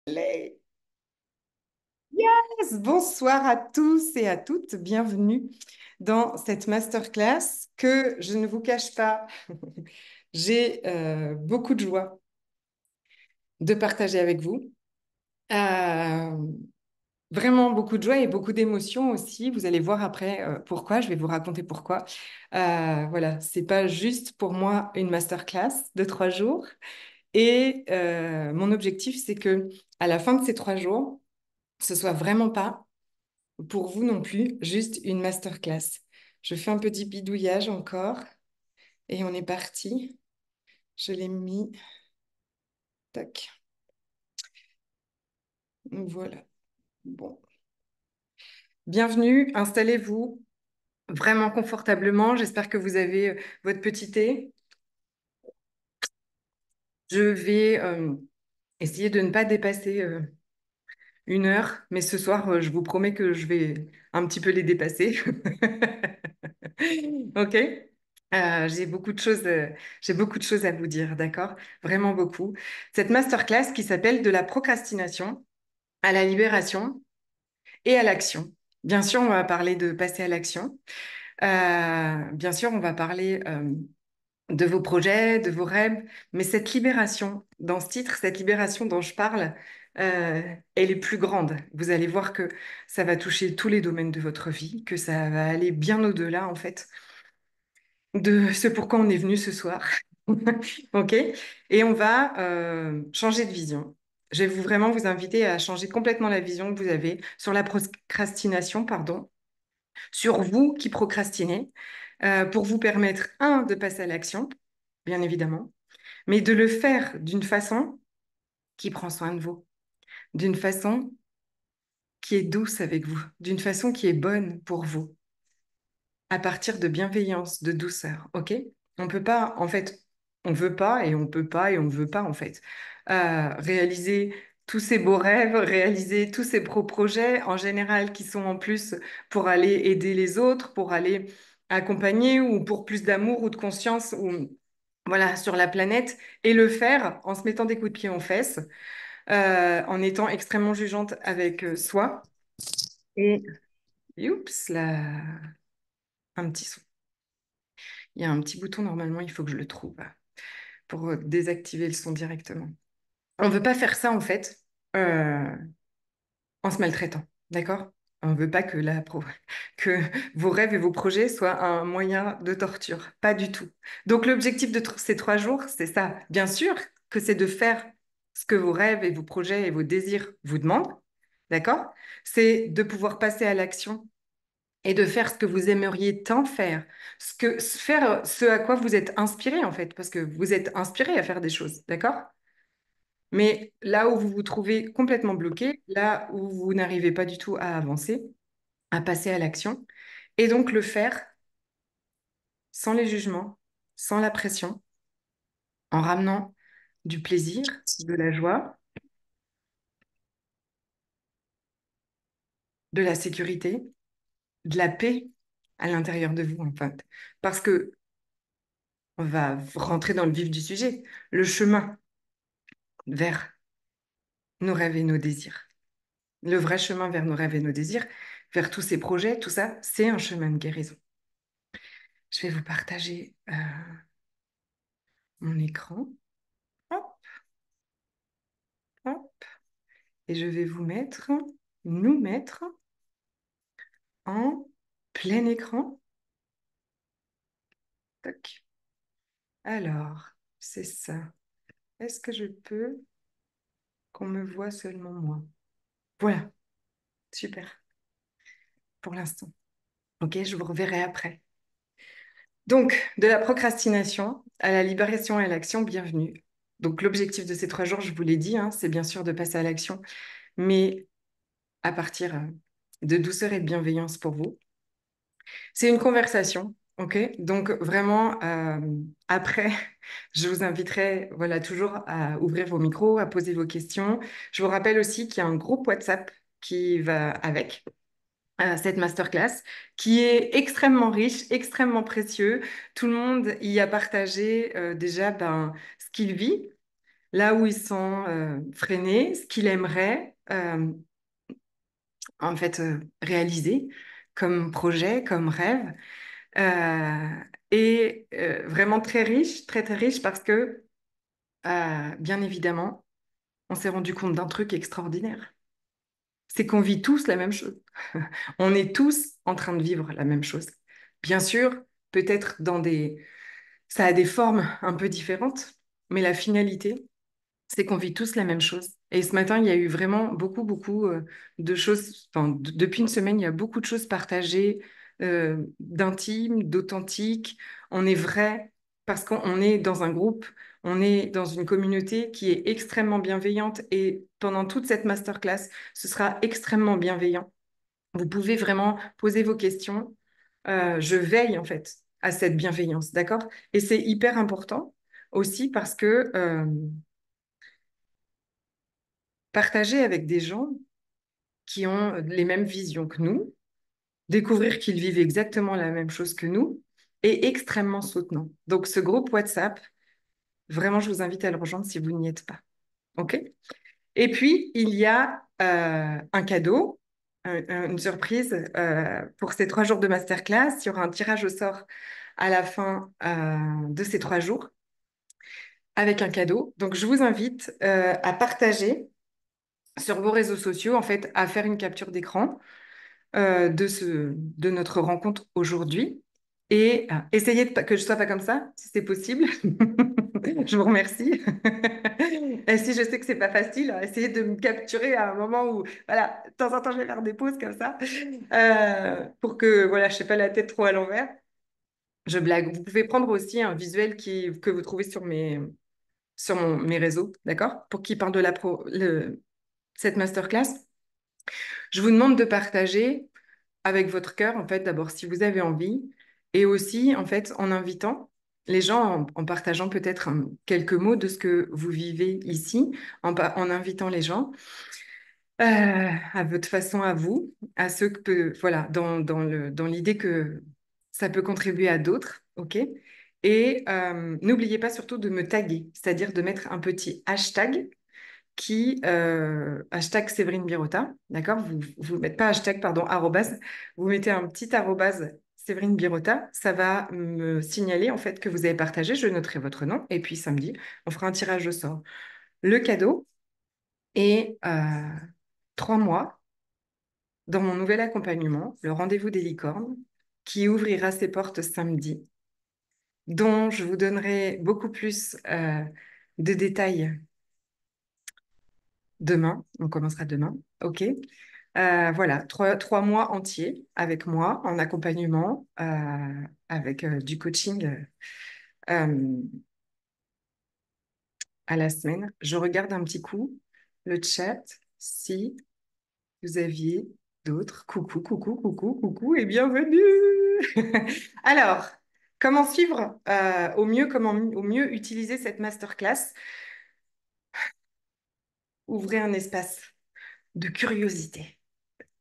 Les- Yes, bonsoir à tous et à toutes. Bienvenue dans cette masterclass que je ne vous cache pas, j'ai beaucoup de joie de partager avec vous. Euh, Vraiment beaucoup de joie et beaucoup d'émotions aussi. Vous allez voir après pourquoi. Je vais vous raconter pourquoi. Voilà, c'est pas juste pour moi une masterclass de 3 jours. Et mon objectif, c'est que à la fin de ces 3 jours, ce soit vraiment pas pour vous non plus, juste une masterclass. Je fais un petit bidouillage encore et on est parti. Je l'ai mis. Tac. Voilà. Bon. Bienvenue, installez-vous vraiment confortablement. J'espère que vous avez votre petit thé. Je vais essayer de ne pas dépasser 1 heure, mais ce soir, je vous promets que je vais un petit peu les dépasser. OK? J'ai beaucoup de choses à vous dire, d'accord? Vraiment beaucoup. Cette masterclass qui s'appelle De la procrastination à la libération et à l'action. Bien sûr, on va parler de passer à l'action. Bien sûr, on va parler de vos projets, de vos rêves, mais cette libération, dans ce titre, cette libération dont je parle, elle est plus grande. Vous allez voir que ça va toucher tous les domaines de votre vie, que ça va aller bien au-delà, en fait, de ce pourquoi on est venu ce soir. OK? Et on va changer de vision. Je vais vraiment vous inviter à changer complètement la vision que vous avez sur la procrastination, pardon, sur vous qui procrastinez, pour vous permettre, de passer à l'action, bien évidemment, mais de le faire d'une façon qui prend soin de vous, d'une façon qui est douce avec vous, d'une façon qui est bonne pour vous, à partir de bienveillance, de douceur, ok? On peut pas, en fait, on veut pas et on peut pas et on veut pas, en fait, réaliser tous ces beaux rêves, réaliser tous ces projets, en général, qui sont en plus pour aller aider les autres, pour aller accompagner ou pour plus d'amour ou de conscience ou voilà, sur la planète, et le faire en se mettant des coups de pied en fesses, en étant extrêmement jugeante avec soi. Et, oups, là, un petit son. Il y a un petit bouton, normalement, il faut que je le trouve pour désactiver le son directement. On ne veut pas faire ça, en fait, euh, en se maltraitant, d'accord? On ne veut pas que, que vos rêves et vos projets soient un moyen de torture, pas du tout. Donc l'objectif de ces 3 jours, c'est ça. Bien sûr que c'est de faire ce que vos rêves et vos projets et vos désirs vous demandent, d'accord? C'est de pouvoir passer à l'action et de faire ce que vous aimeriez tant faire, faire ce à quoi vous êtes inspiré en fait, parce que vous êtes inspiré à faire des choses, d'accord? Mais là où vous vous trouvez complètement bloqué, là où vous n'arrivez pas du tout à avancer, à passer à l'action, et donc le faire sans les jugements, sans la pression, en ramenant du plaisir, de la joie, de la sécurité, de la paix à l'intérieur de vous en fait. Parce que on va rentrer dans le vif du sujet, le chemin vers nos rêves et nos désirs. Le vrai chemin vers nos rêves et nos désirs, vers tous ces projets, tout ça, c'est un chemin de guérison. Je vais vous partager mon écran. Hop, hop. Et je vais nous mettre en plein écran. Tac. Alors, c'est ça. Est-ce que je peux qu'on me voit seulement moi? Voilà, super, pour l'instant. Ok, je vous reverrai après. Donc, de la procrastination à la libération et à l'action, bienvenue. Donc, l'objectif de ces 3 jours, je vous l'ai dit, hein, c'est bien sûr de passer à l'action, mais à partir de douceur et de bienveillance pour vous. C'est une conversation, ok? Donc, vraiment, après, je vous inviterai, voilà, toujours à ouvrir vos micros, à poser vos questions. Je vous rappelle aussi qu'il y a un groupe WhatsApp qui va avec cette masterclass, qui est extrêmement riche, extrêmement précieux. Tout le monde y a partagé déjà ce qu'il vit, là où il se sent freiné, ce qu'il aimerait en fait réaliser comme projet, comme rêve. Euh, et vraiment très riche, très très riche parce que, bien évidemment, on s'est rendu compte d'un truc extraordinaire. C'est qu'on vit tous la même chose. On est tous en train de vivre la même chose. Bien sûr, peut-être ça a des formes un peu différentes, mais la finalité, c'est qu'on vit tous la même chose. Et ce matin, il y a eu vraiment beaucoup, beaucoup de choses. Enfin, depuis une semaine, il y a beaucoup de choses partagées, d'intimes, d'authentiques. On est vrai parce qu'on est dans un groupe, on est dans une communauté qui est extrêmement bienveillante. Et pendant toute cette masterclass, ce sera extrêmement bienveillant. Vous pouvez vraiment poser vos questions. Je veille en fait à cette bienveillance, d'accord? Et c'est hyper important aussi parce que partager avec des gens qui ont les mêmes visions que nous, découvrir qu'ils vivent exactement la même chose que nous, est extrêmement soutenant. Donc, ce groupe WhatsApp, vraiment, je vous invite à le rejoindre si vous n'y êtes pas. OK? Et puis, il y a un cadeau, une surprise pour ces 3 jours de masterclass. Il y aura un tirage au sort à la fin de ces 3 jours avec un cadeau. Donc, je vous invite à partager sur vos réseaux sociaux, en fait, à faire une capture d'écran de notre rencontre aujourd'hui. Et essayez que je ne sois pas comme ça, si c'est possible. Je vous remercie. Et si je sais que c'est pas facile, essayez de me capturer à un moment où, voilà, de temps en temps, je vais faire des pauses comme ça, pour que, voilà, je sais pas la tête trop à l'envers. Je blague. Vous pouvez prendre aussi un visuel que vous trouvez sur mes réseaux, d'accord? Pour qui parle de cette masterclass. Je vous demande de partager avec votre cœur, en fait, d'abord, si vous avez envie, et aussi, en fait, en invitant les gens, en partageant peut-être quelques mots de ce que vous vivez ici, en invitant les gens à votre façon, à vous, à ceux voilà, dans l'idée que ça peut contribuer à d'autres, ok? Et n'oubliez pas surtout de me taguer, c'est-à-dire de mettre un petit hashtag hashtag Séverine Birota, d'accord? Vous mettez pas hashtag, pardon, arrobase, vous mettez un petit arrobase Séverine Birota, ça va me signaler en fait que vous avez partagé, je noterai votre nom, et puis samedi, on fera un tirage au sort. Le cadeau est 3 mois dans mon nouvel accompagnement, le rendez-vous des licornes, qui ouvrira ses portes samedi, dont je vous donnerai beaucoup plus de détails demain. On commencera demain, ok? Voilà, 3 mois entiers avec moi en accompagnement, avec du coaching euh, à la semaine. Je regarde un petit coup le chat si vous aviez d'autres. Coucou, coucou, coucou, coucou et bienvenue. Alors, comment suivre au mieux utiliser cette masterclass? Ouvrez un espace de curiosité.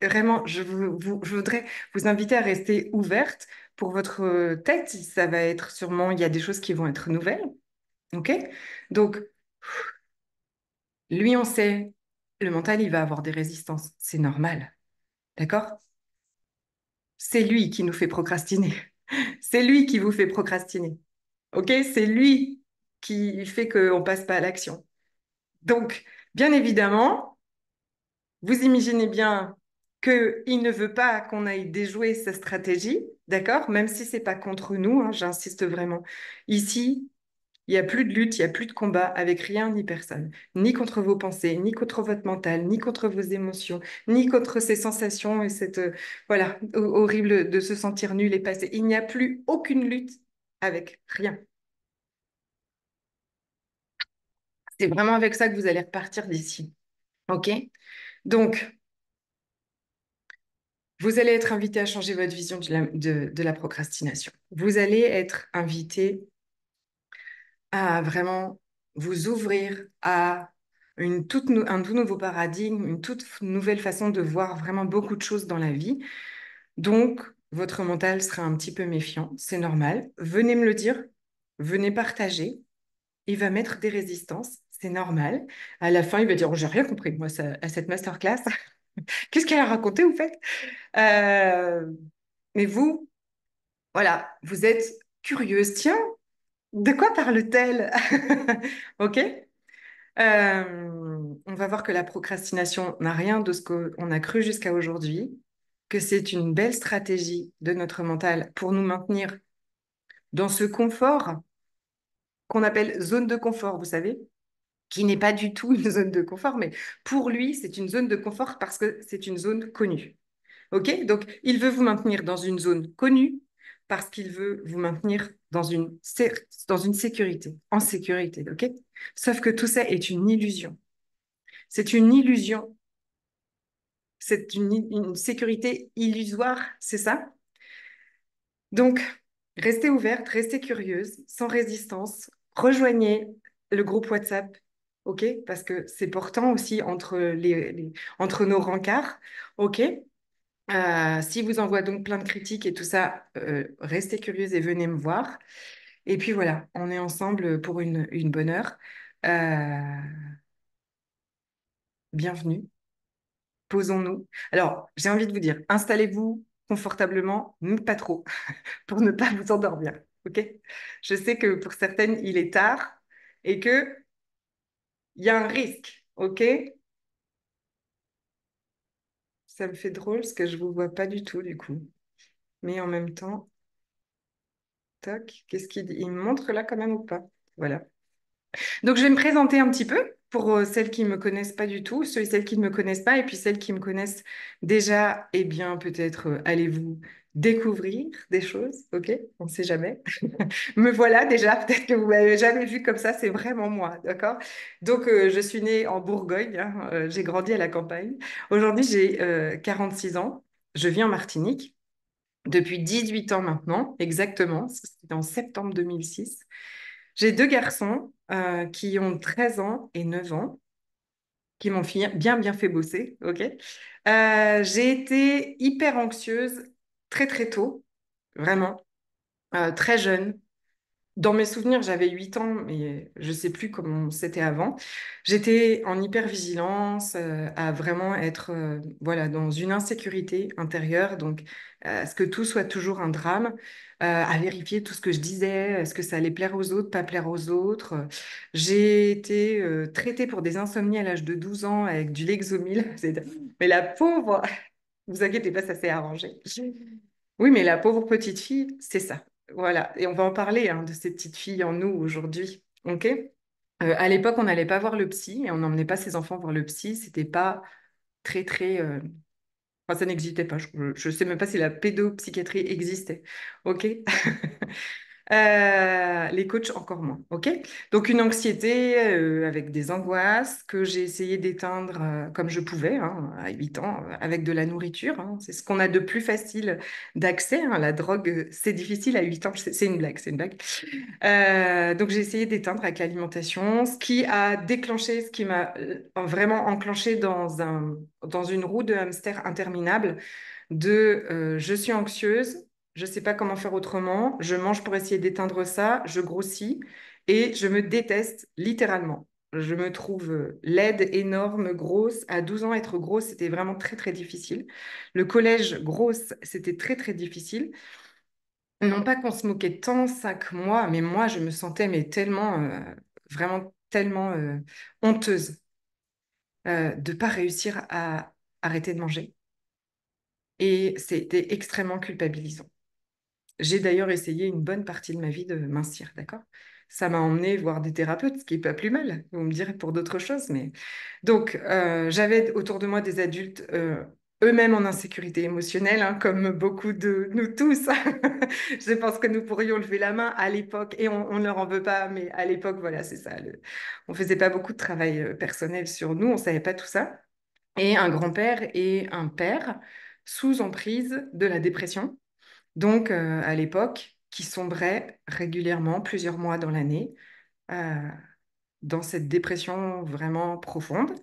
Vraiment, je voudrais vous inviter à rester ouverte pour votre tête. Ça va être sûrement, il y a des choses qui vont être nouvelles. OK? Donc, lui, on sait, le mental, il va avoir des résistances. C'est normal. D'accord? C'est lui qui nous fait procrastiner. C'est lui qui vous fait procrastiner. OK? C'est lui qui fait qu'on passe pas à l'action. Donc, bien évidemment, vous imaginez bien qu'il ne veut pas qu'on aille déjouer sa stratégie, d'accord? Même si c'est pas contre nous, hein, j'insiste vraiment. Ici, il n'y a plus de lutte, il n'y a plus de combat avec rien ni personne. Ni contre vos pensées, ni contre votre mental, ni contre vos émotions, ni contre ces sensations et cette, voilà, horrible de se sentir nul et passé. Il n'y a plus aucune lutte avec rien. C'est vraiment avec ça que vous allez repartir d'ici. OK? Donc, vous allez être invité à changer votre vision de la procrastination. Vous allez être invité à vraiment vous ouvrir à un tout nouveau paradigme, une toute nouvelle façon de voir vraiment beaucoup de choses dans la vie. Donc, votre mental sera un petit peu méfiant, c'est normal. Venez me le dire, venez partager. Il va mettre des résistances, c'est normal. À la fin, il va dire, oh, j'ai rien compris, moi, à cette masterclass. Qu'est-ce qu'elle a raconté, vous faites? Euh, mais vous, voilà, vous êtes curieuse. Tiens, de quoi parle-t-elle? OK? On va voir que la procrastination n'a rien de ce qu'on a cru jusqu'à aujourd'hui, que c'est une belle stratégie de notre mental pour nous maintenir dans ce confort qu'on appelle zone de confort, vous savez, qui n'est pas du tout une zone de confort, mais pour lui, c'est une zone de confort parce que c'est une zone connue. OK? Donc, il veut vous maintenir dans une zone connue parce qu'il veut vous maintenir dans une sécurité, en sécurité. OK? Sauf que tout ça est une illusion. C'est une illusion. C'est une sécurité illusoire, c'est ça? Donc, restez ouverte, restez curieuse, sans résistance. Rejoignez le groupe WhatsApp, OK? Parce que c'est portant aussi entre nos rencarts, OK? Si vous envoie donc plein de critiques et tout ça, restez curieuse et venez me voir. Et puis voilà, on est ensemble pour une bonne heure. Euh, Bienvenue, posons-nous. Alors, j'ai envie de vous dire, installez-vous confortablement, mais pas trop, pour ne pas vous endormir. OK? Je sais que pour certaines, il est tard et que il y a un risque. OK? Ça me fait drôle parce que je vous vois pas du tout du coup. Mais en même temps, toc, qu'est-ce qu'il dit? Il me montre là quand même ou pas? Voilà. Donc, je vais me présenter un petit peu pour celles qui ne me connaissent pas du tout, ceux et celles qui ne me connaissent pas, et puis celles qui me connaissent déjà, eh bien, peut-être allez-vous découvrir des choses, ok? On ne sait jamais. Me voilà déjà, peut-être que vous m'avez jamais vu comme ça, c'est vraiment moi, d'accord? Donc, je suis née en Bourgogne, hein, j'ai grandi à la campagne. Aujourd'hui, j'ai 46 ans, je vis en Martinique depuis 18 ans maintenant, exactement, c'était en septembre 2006. J'ai deux garçons qui ont 13 ans et 9 ans, qui m'ont bien fait bosser, ok? J'ai été hyper anxieuse très très tôt, vraiment, très jeune. Dans mes souvenirs, j'avais 8 ans, mais je ne sais plus comment c'était avant. J'étais en hypervigilance, à vraiment être voilà, dans une insécurité intérieure, donc à ce que tout soit toujours un drame, à vérifier tout ce que je disais, est-ce que ça allait plaire aux autres, pas plaire aux autres. J'ai été traitée pour des insomnies à l'âge de 12 ans avec du Lexomil. Mais la pauvre, vous inquiétez pas, ça s'est arrangé. Oui, mais la pauvre petite fille, c'est ça. Voilà. Et on va en parler hein, de ces petites filles en nous aujourd'hui. OK? À l'époque, on n'allait pas voir le psy et on n'emmenait pas ses enfants voir le psy. C'était pas très, très. Enfin, ça n'existait pas. Je ne sais même pas si la pédopsychiatrie existait. OK? Les coachs encore moins, ok? Donc une anxiété avec des angoisses que j'ai essayé d'éteindre comme je pouvais hein, à 8 ans avec de la nourriture. Hein. C'est ce qu'on a de plus facile d'accès. Hein. La drogue, c'est difficile à 8 ans. C'est une blague, c'est une blague. Donc j'ai essayé d'éteindre avec l'alimentation, ce qui a déclenché, ce qui m'a vraiment enclenché dans une roue de hamster interminable de je suis anxieuse, je ne sais pas comment faire autrement, je mange pour essayer d'éteindre ça, je grossis et je me déteste littéralement. Je me trouve laide, énorme, grosse. À 12 ans, être grosse, c'était vraiment très, très difficile. Le collège, grosse, c'était très, très difficile. Non pas qu'on se moquait tant ça que moi, mais moi, je me sentais mais tellement, vraiment tellement honteuse de ne pas réussir à arrêter de manger. Et c'était extrêmement culpabilisant. J'ai d'ailleurs essayé une bonne partie de ma vie de mincir, d'accord? Ça m'a emmené voir des thérapeutes, ce qui est pas plus mal. Vous me direz pour d'autres choses, mais donc j'avais autour de moi des adultes eux-mêmes en insécurité émotionnelle, hein, comme beaucoup de nous tous. Je pense que nous pourrions lever la main à l'époque, et on ne leur en veut pas, mais à l'époque, voilà, c'est ça. On faisait pas beaucoup de travail personnel sur nous, on savait pas tout ça. Et un grand-père et un père sous emprise de la dépression donc, à l'époque, qui sombrait régulièrement, plusieurs mois dans l'année, euh, dans cette dépression vraiment profonde.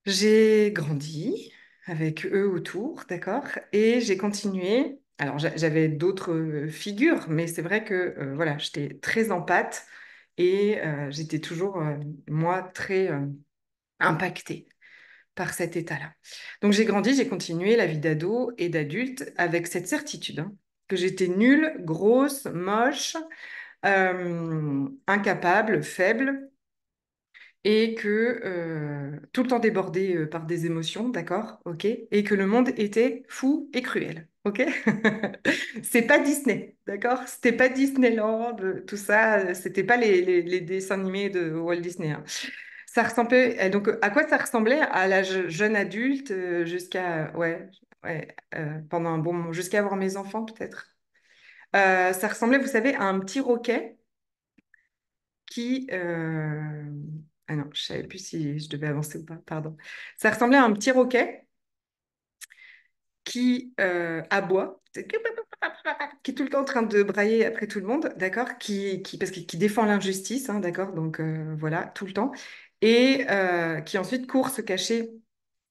J'ai grandi avec eux autour, d'accord, et j'ai continué. Alors, j'avais d'autres figures, mais c'est vrai que voilà, j'étais très empathe Et j'étais toujours, moi, très impactée par cet état-là. Donc j'ai grandi, j'ai continué la vie d'ado et d'adulte avec cette certitude hein, que j'étais nulle, grosse, moche, incapable, faible et que tout le temps débordée par des émotions, d'accord, ok, et que le monde était fou et cruel, ok. C'est pas Disney, d'accord, c'était pas Disneyland, tout ça, c'était pas les dessins animés de Walt Disney. Hein. Ça ressemblait, donc à quoi ça ressemblait à l'âge jeune adulte jusqu'à, ouais, ouais, pendant un bon moment, jusqu'à avoir mes enfants peut-être. Ça ressemblait, vous savez, à un petit roquet qui... Ah non, je savais plus si je devais avancer ou pas, pardon. Ça ressemblait à un petit roquet qui aboie, qui est tout le temps en train de brailler après tout le monde, d'accord, parce qui défend l'injustice, hein, d'accord, donc voilà, tout le temps, et qui ensuite court se cacher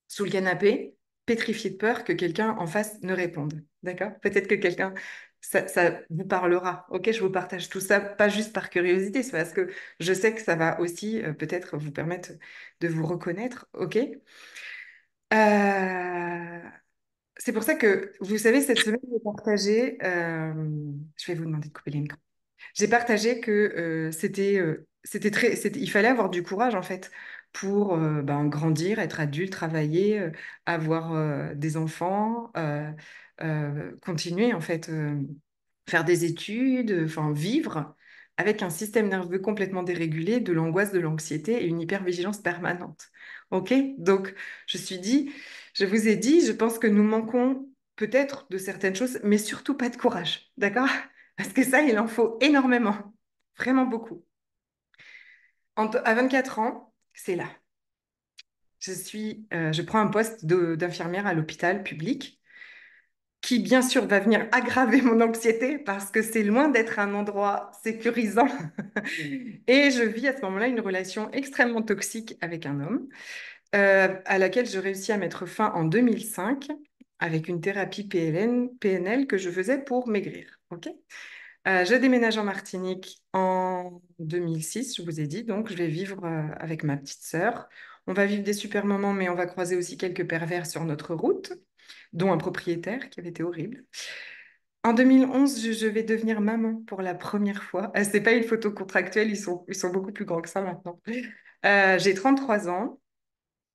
sous le canapé, pétrifié de peur que quelqu'un en face ne réponde, d'accord? Peut-être que quelqu'un, ça vous parlera, ok? Je vous partage tout ça, pas juste par curiosité, c'est parce que je sais que ça va aussi peut-être vous permettre de vous reconnaître, ok? Euh, c'est pour ça que, vous savez, cette semaine, j'ai partagé, je vais vous demander de couper les micros. J'ai partagé que il fallait avoir du courage en fait pour ben, grandir, être adulte, travailler, avoir des enfants, continuer en fait, faire des études, enfin vivre avec un système nerveux complètement dérégulé, de l'angoisse, de l'anxiété et une hypervigilance permanente. Ok? Donc, je vous ai dit, je pense que nous manquons peut-être de certaines choses, mais surtout pas de courage. D'accord? Parce que ça, il en faut énormément, vraiment beaucoup. À 24 ans, c'est là. Je prends un poste d'infirmière à l'hôpital public, qui bien sûr va venir aggraver mon anxiété parce que c'est loin d'être un endroit sécurisant. Et je vis à ce moment-là une relation extrêmement toxique avec un homme, à laquelle je réussis à mettre fin en 2005 avec une thérapie PNL que je faisais pour maigrir. Ok. Je déménage en Martinique en 2006, je vous ai dit, donc je vais vivre avec ma petite sœur. On va vivre des super moments, mais on va croiser aussi quelques pervers sur notre route, dont un propriétaire qui avait été horrible. En 2011, je vais devenir maman pour la première fois. C'est pas une photo contractuelle, ils sont beaucoup plus grands que ça maintenant. J'ai 33 ans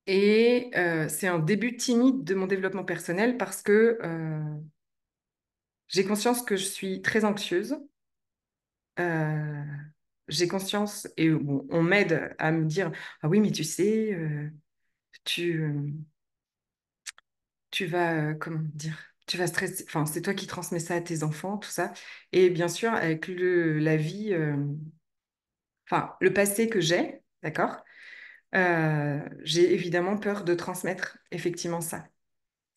et c'est un début timide de mon développement personnel parce que j'ai conscience que je suis très anxieuse. Euh, j'ai conscience et bon, on m'aide à me dire, ah oui, mais tu sais, tu, euh, tu vas, comment dire, tu vas stresser, enfin, c'est toi qui transmets ça à tes enfants, tout ça. Et bien sûr, avec la vie, enfin, le passé que j'ai, d'accord, j'ai évidemment peur de transmettre effectivement ça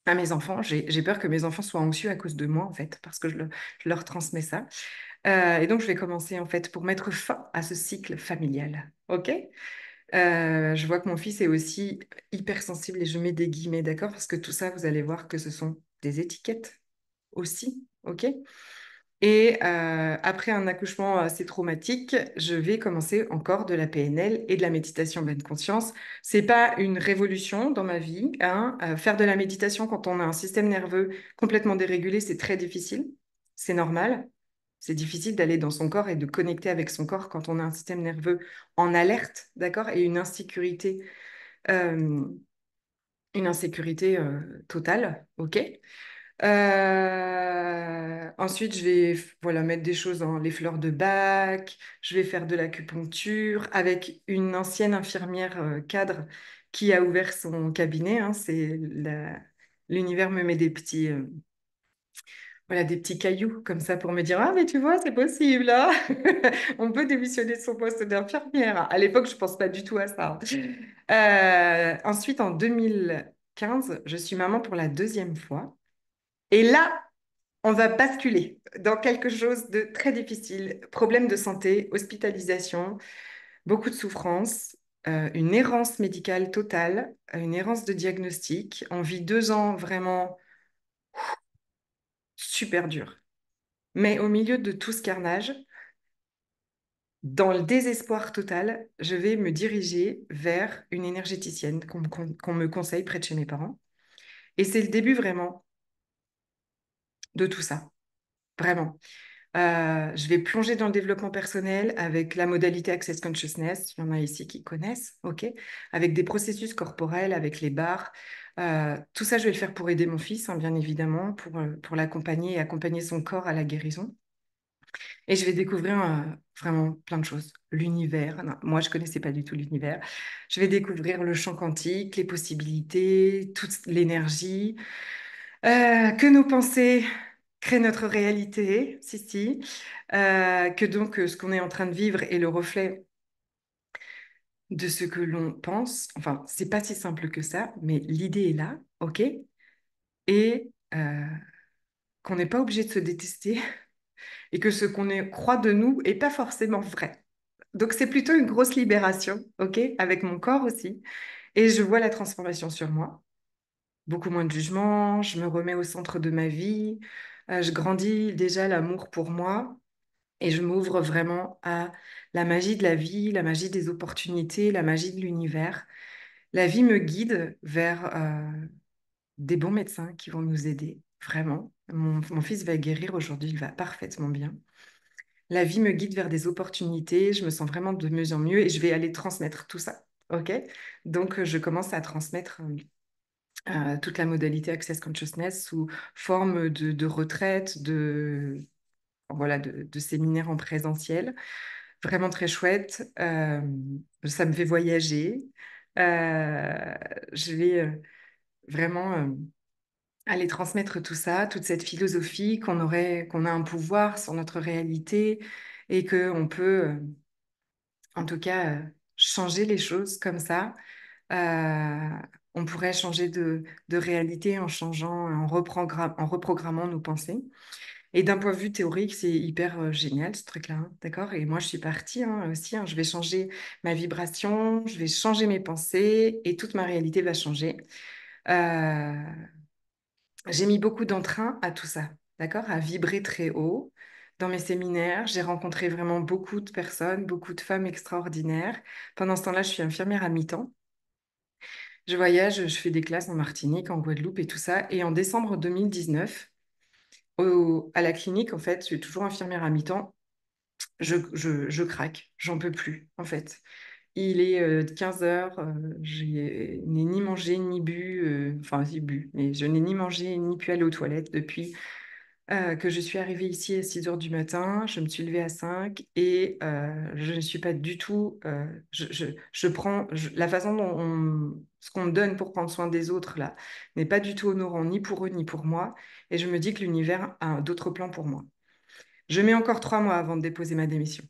à mes enfants. J'ai peur que mes enfants soient anxieux à cause de moi, en fait, parce que je leur transmets ça. Et donc, je vais commencer, en fait, pour mettre fin à ce cycle familial. OK? Je vois que mon fils est aussi hypersensible et je mets des guillemets, d'accord? Parce que tout ça, vous allez voir que ce sont des étiquettes aussi, ok? Et après un accouchement assez traumatique, je vais commencer encore de la PNL et de la méditation pleine conscience. C'est pas une révolution dans ma vie, hein. Faire de la méditation quand on a un système nerveux complètement dérégulé, c'est très difficile. C'est normal. C'est difficile d'aller dans son corps et de connecter avec son corps quand on a un système nerveux en alerte, d'accord, et euh, une insécurité totale, ok. Ensuite, je vais voilà, mettre des choses dans les fleurs de bac, je vais faire de l'acupuncture avec une ancienne infirmière cadre qui a ouvert son cabinet. Hein, l'univers me met voilà, des petits cailloux comme ça pour me dire, ah, mais tu vois, c'est possible, hein. On peut démissionner de son poste d'infirmière. À l'époque, je pense pas du tout à ça. Ensuite, en 2015, je suis maman pour la deuxième fois. Et là, on va basculer dans quelque chose de très difficile. Problème de santé, hospitalisation, beaucoup de souffrance, une errance médicale totale, une errance de diagnostic. On vit 2 ans vraiment super durs. Mais au milieu de tout ce carnage, dans le désespoir total, je vais me diriger vers une énergéticienne qu'on me conseille près de chez mes parents. Et c'est le début vraiment de tout ça, vraiment. Je vais plonger dans le développement personnel avec la modalité Access Consciousness. Il y en a ici qui connaissent, ok? Avec des processus corporels, avec les barres. Tout ça, je vais le faire pour aider mon fils, hein, bien évidemment, pour l'accompagner et accompagner son corps à la guérison. Et je vais découvrir vraiment plein de choses. L'univers. Non, moi, je ne connaissais pas du tout l'univers. Je vais découvrir le champ quantique, les possibilités, toute l'énergie, que nos pensées créent notre réalité, si. Que donc ce qu'on est en train de vivre est le reflet de ce que l'on pense. Enfin, c'est pas si simple que ça, mais l'idée est là, ok? Et qu'on n'est pas obligé de se détester et que ce croit de nous est pas forcément vrai. Donc c'est plutôt une grosse libération, ok? Avec mon corps aussi. Et je vois la transformation sur moi. Beaucoup moins de jugement, je me remets au centre de ma vie, je grandis déjà l'amour pour moi. Et je m'ouvre vraiment à la magie de la vie, la magie des opportunités, la magie de l'univers. La vie me guide vers des bons médecins qui vont nous aider, vraiment. Mon fils va guérir aujourd'hui, il va parfaitement bien. La vie me guide vers des opportunités, je me sens vraiment de mieux en mieux et je vais aller transmettre tout ça. OK? Donc, je commence à transmettre toute la modalité Access Consciousness sous forme de retraite, voilà, de séminaires en présentiel. Vraiment très chouette. Ça me fait voyager. Euh, je vais vraiment aller transmettre tout ça, toute cette philosophie qu'on a un pouvoir sur notre réalité et qu'on peut, en tout cas, changer les choses comme ça. Euh, on pourrait changer de réalité en changeant, en reprogrammant nos pensées. Et d'un point de vue théorique, c'est hyper génial ce truc-là, hein, d'accord? Et moi, je suis partie aussi, hein, je vais changer ma vibration, je vais changer mes pensées et toute ma réalité va changer. Euh, j'ai mis beaucoup d'entrain à tout ça, d'accord? À vibrer très haut. Dans mes séminaires, j'ai rencontré vraiment beaucoup de personnes, beaucoup de femmes extraordinaires. Pendant ce temps-là, je suis infirmière à mi-temps. Je voyage, je fais des classes en Martinique, en Guadeloupe et tout ça. Et en décembre 2019, à la clinique, en fait, je suis toujours infirmière à mi-temps. Je craque, j'en peux plus, en fait. Il est 15 heures, je n'ai ni mangé ni bu, enfin, j'ai bu, mais je n'ai ni mangé ni pu aller aux toilettes depuis que je suis arrivée ici à 6 heures du matin. Je me suis levée à 5 et je ne suis pas du tout. Je prends la façon dont ce qu'on me donne pour prendre soin des autres, là, n'est pas du tout honorant ni pour eux ni pour moi. Et je me dis que l'univers a d'autres plans pour moi. Je mets encore 3 mois avant de déposer ma démission.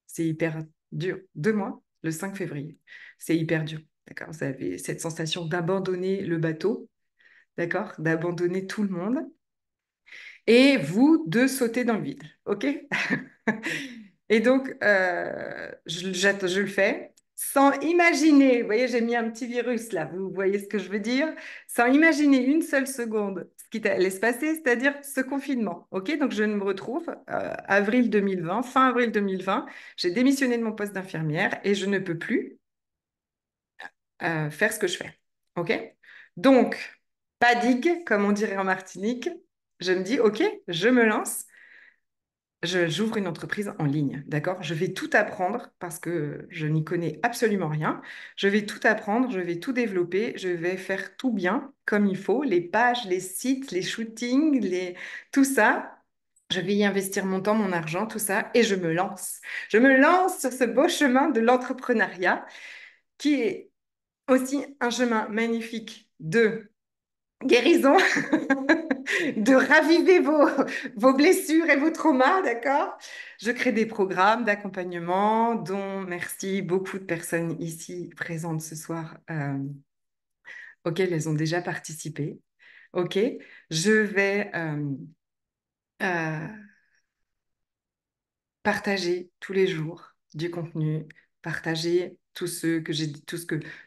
C'est hyper dur. 2 mois, le 5 février. C'est hyper dur. D'accord? Vous avez cette sensation d'abandonner le bateau, d'accord? D'abandonner tout le monde et vous de sauter dans le vide. OK? Et donc, je le fais sans imaginer, vous voyez, j'ai mis un petit virus là, vous voyez ce que je veux dire, sans imaginer une seule seconde ce qui allait se passer, c'est-à-dire ce confinement. OK? Donc, je me retrouve avril 2020, fin avril 2020, j'ai démissionné de mon poste d'infirmière et je ne peux plus faire ce que je fais. OK? Donc, pas digue, comme on dirait en Martinique, je me dis, OK, je me lance. J'ouvre une entreprise en ligne, d'accord? Je vais tout apprendre parce que je n'y connais absolument rien. Je vais tout apprendre, je vais tout développer, je vais faire tout bien comme il faut, les pages, les sites, les shootings, tout ça. Je vais y investir mon temps, mon argent, tout ça, et je me lance. Je me lance sur ce beau chemin de l'entrepreneuriat qui est aussi un chemin magnifique de guérison, de raviver vos blessures et vos traumas, d'accord? Je crée des programmes d'accompagnement dont merci beaucoup de personnes ici présentes ce soir auxquelles elles ont déjà participé. OK? Je vais euh, partager tous les jours du contenu, partager tout ce que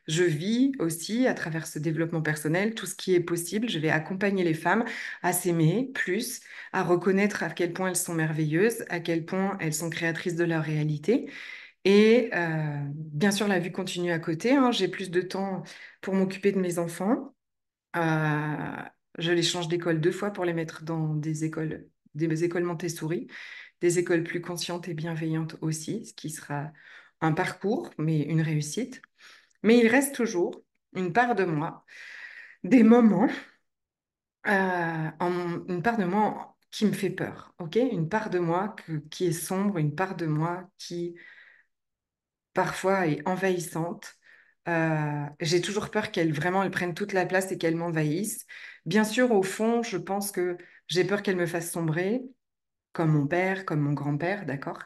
je vis aussi à travers ce développement personnel, tout ce qui est possible. Je vais accompagner les femmes à s'aimer plus, à reconnaître à quel point elles sont merveilleuses, à quel point elles sont créatrices de leur réalité. Et bien sûr, la vie continue à côté, hein. J'ai plus de temps pour m'occuper de mes enfants. Euh, je les change d'école 2 fois pour les mettre dans des écoles Montessori, des écoles plus conscientes et bienveillantes aussi, ce qui sera un parcours, mais une réussite. Mais il reste toujours une part de moi, des moments, une part de moi qui me fait peur, ok? Une part de moi qui est sombre, une part de moi qui parfois est envahissante. J'ai toujours peur qu'elle vraiment elle prenne toute la place et qu'elle m'envahisse. Bien sûr, au fond, je pense que j'ai peur qu'elle me fasse sombrer, comme mon père, comme mon grand-père, d'accord?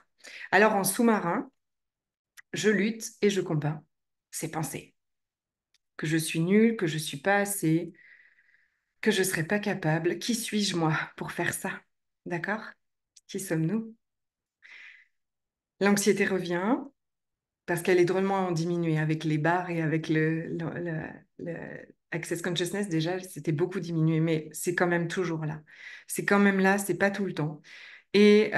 Alors en sous-marin, je lutte et je combats ces pensées. Que je suis nulle, que je suis pas assez, que je serai pas capable. Qui suis-je moi pour faire ça? D'accord? Qui sommes-nous? L'anxiété revient, parce qu'elle est drôlement diminuée avec les barres et avec le Access Consciousness, déjà, c'était beaucoup diminué, mais c'est quand même toujours là. C'est quand même là, c'est pas tout le temps. Et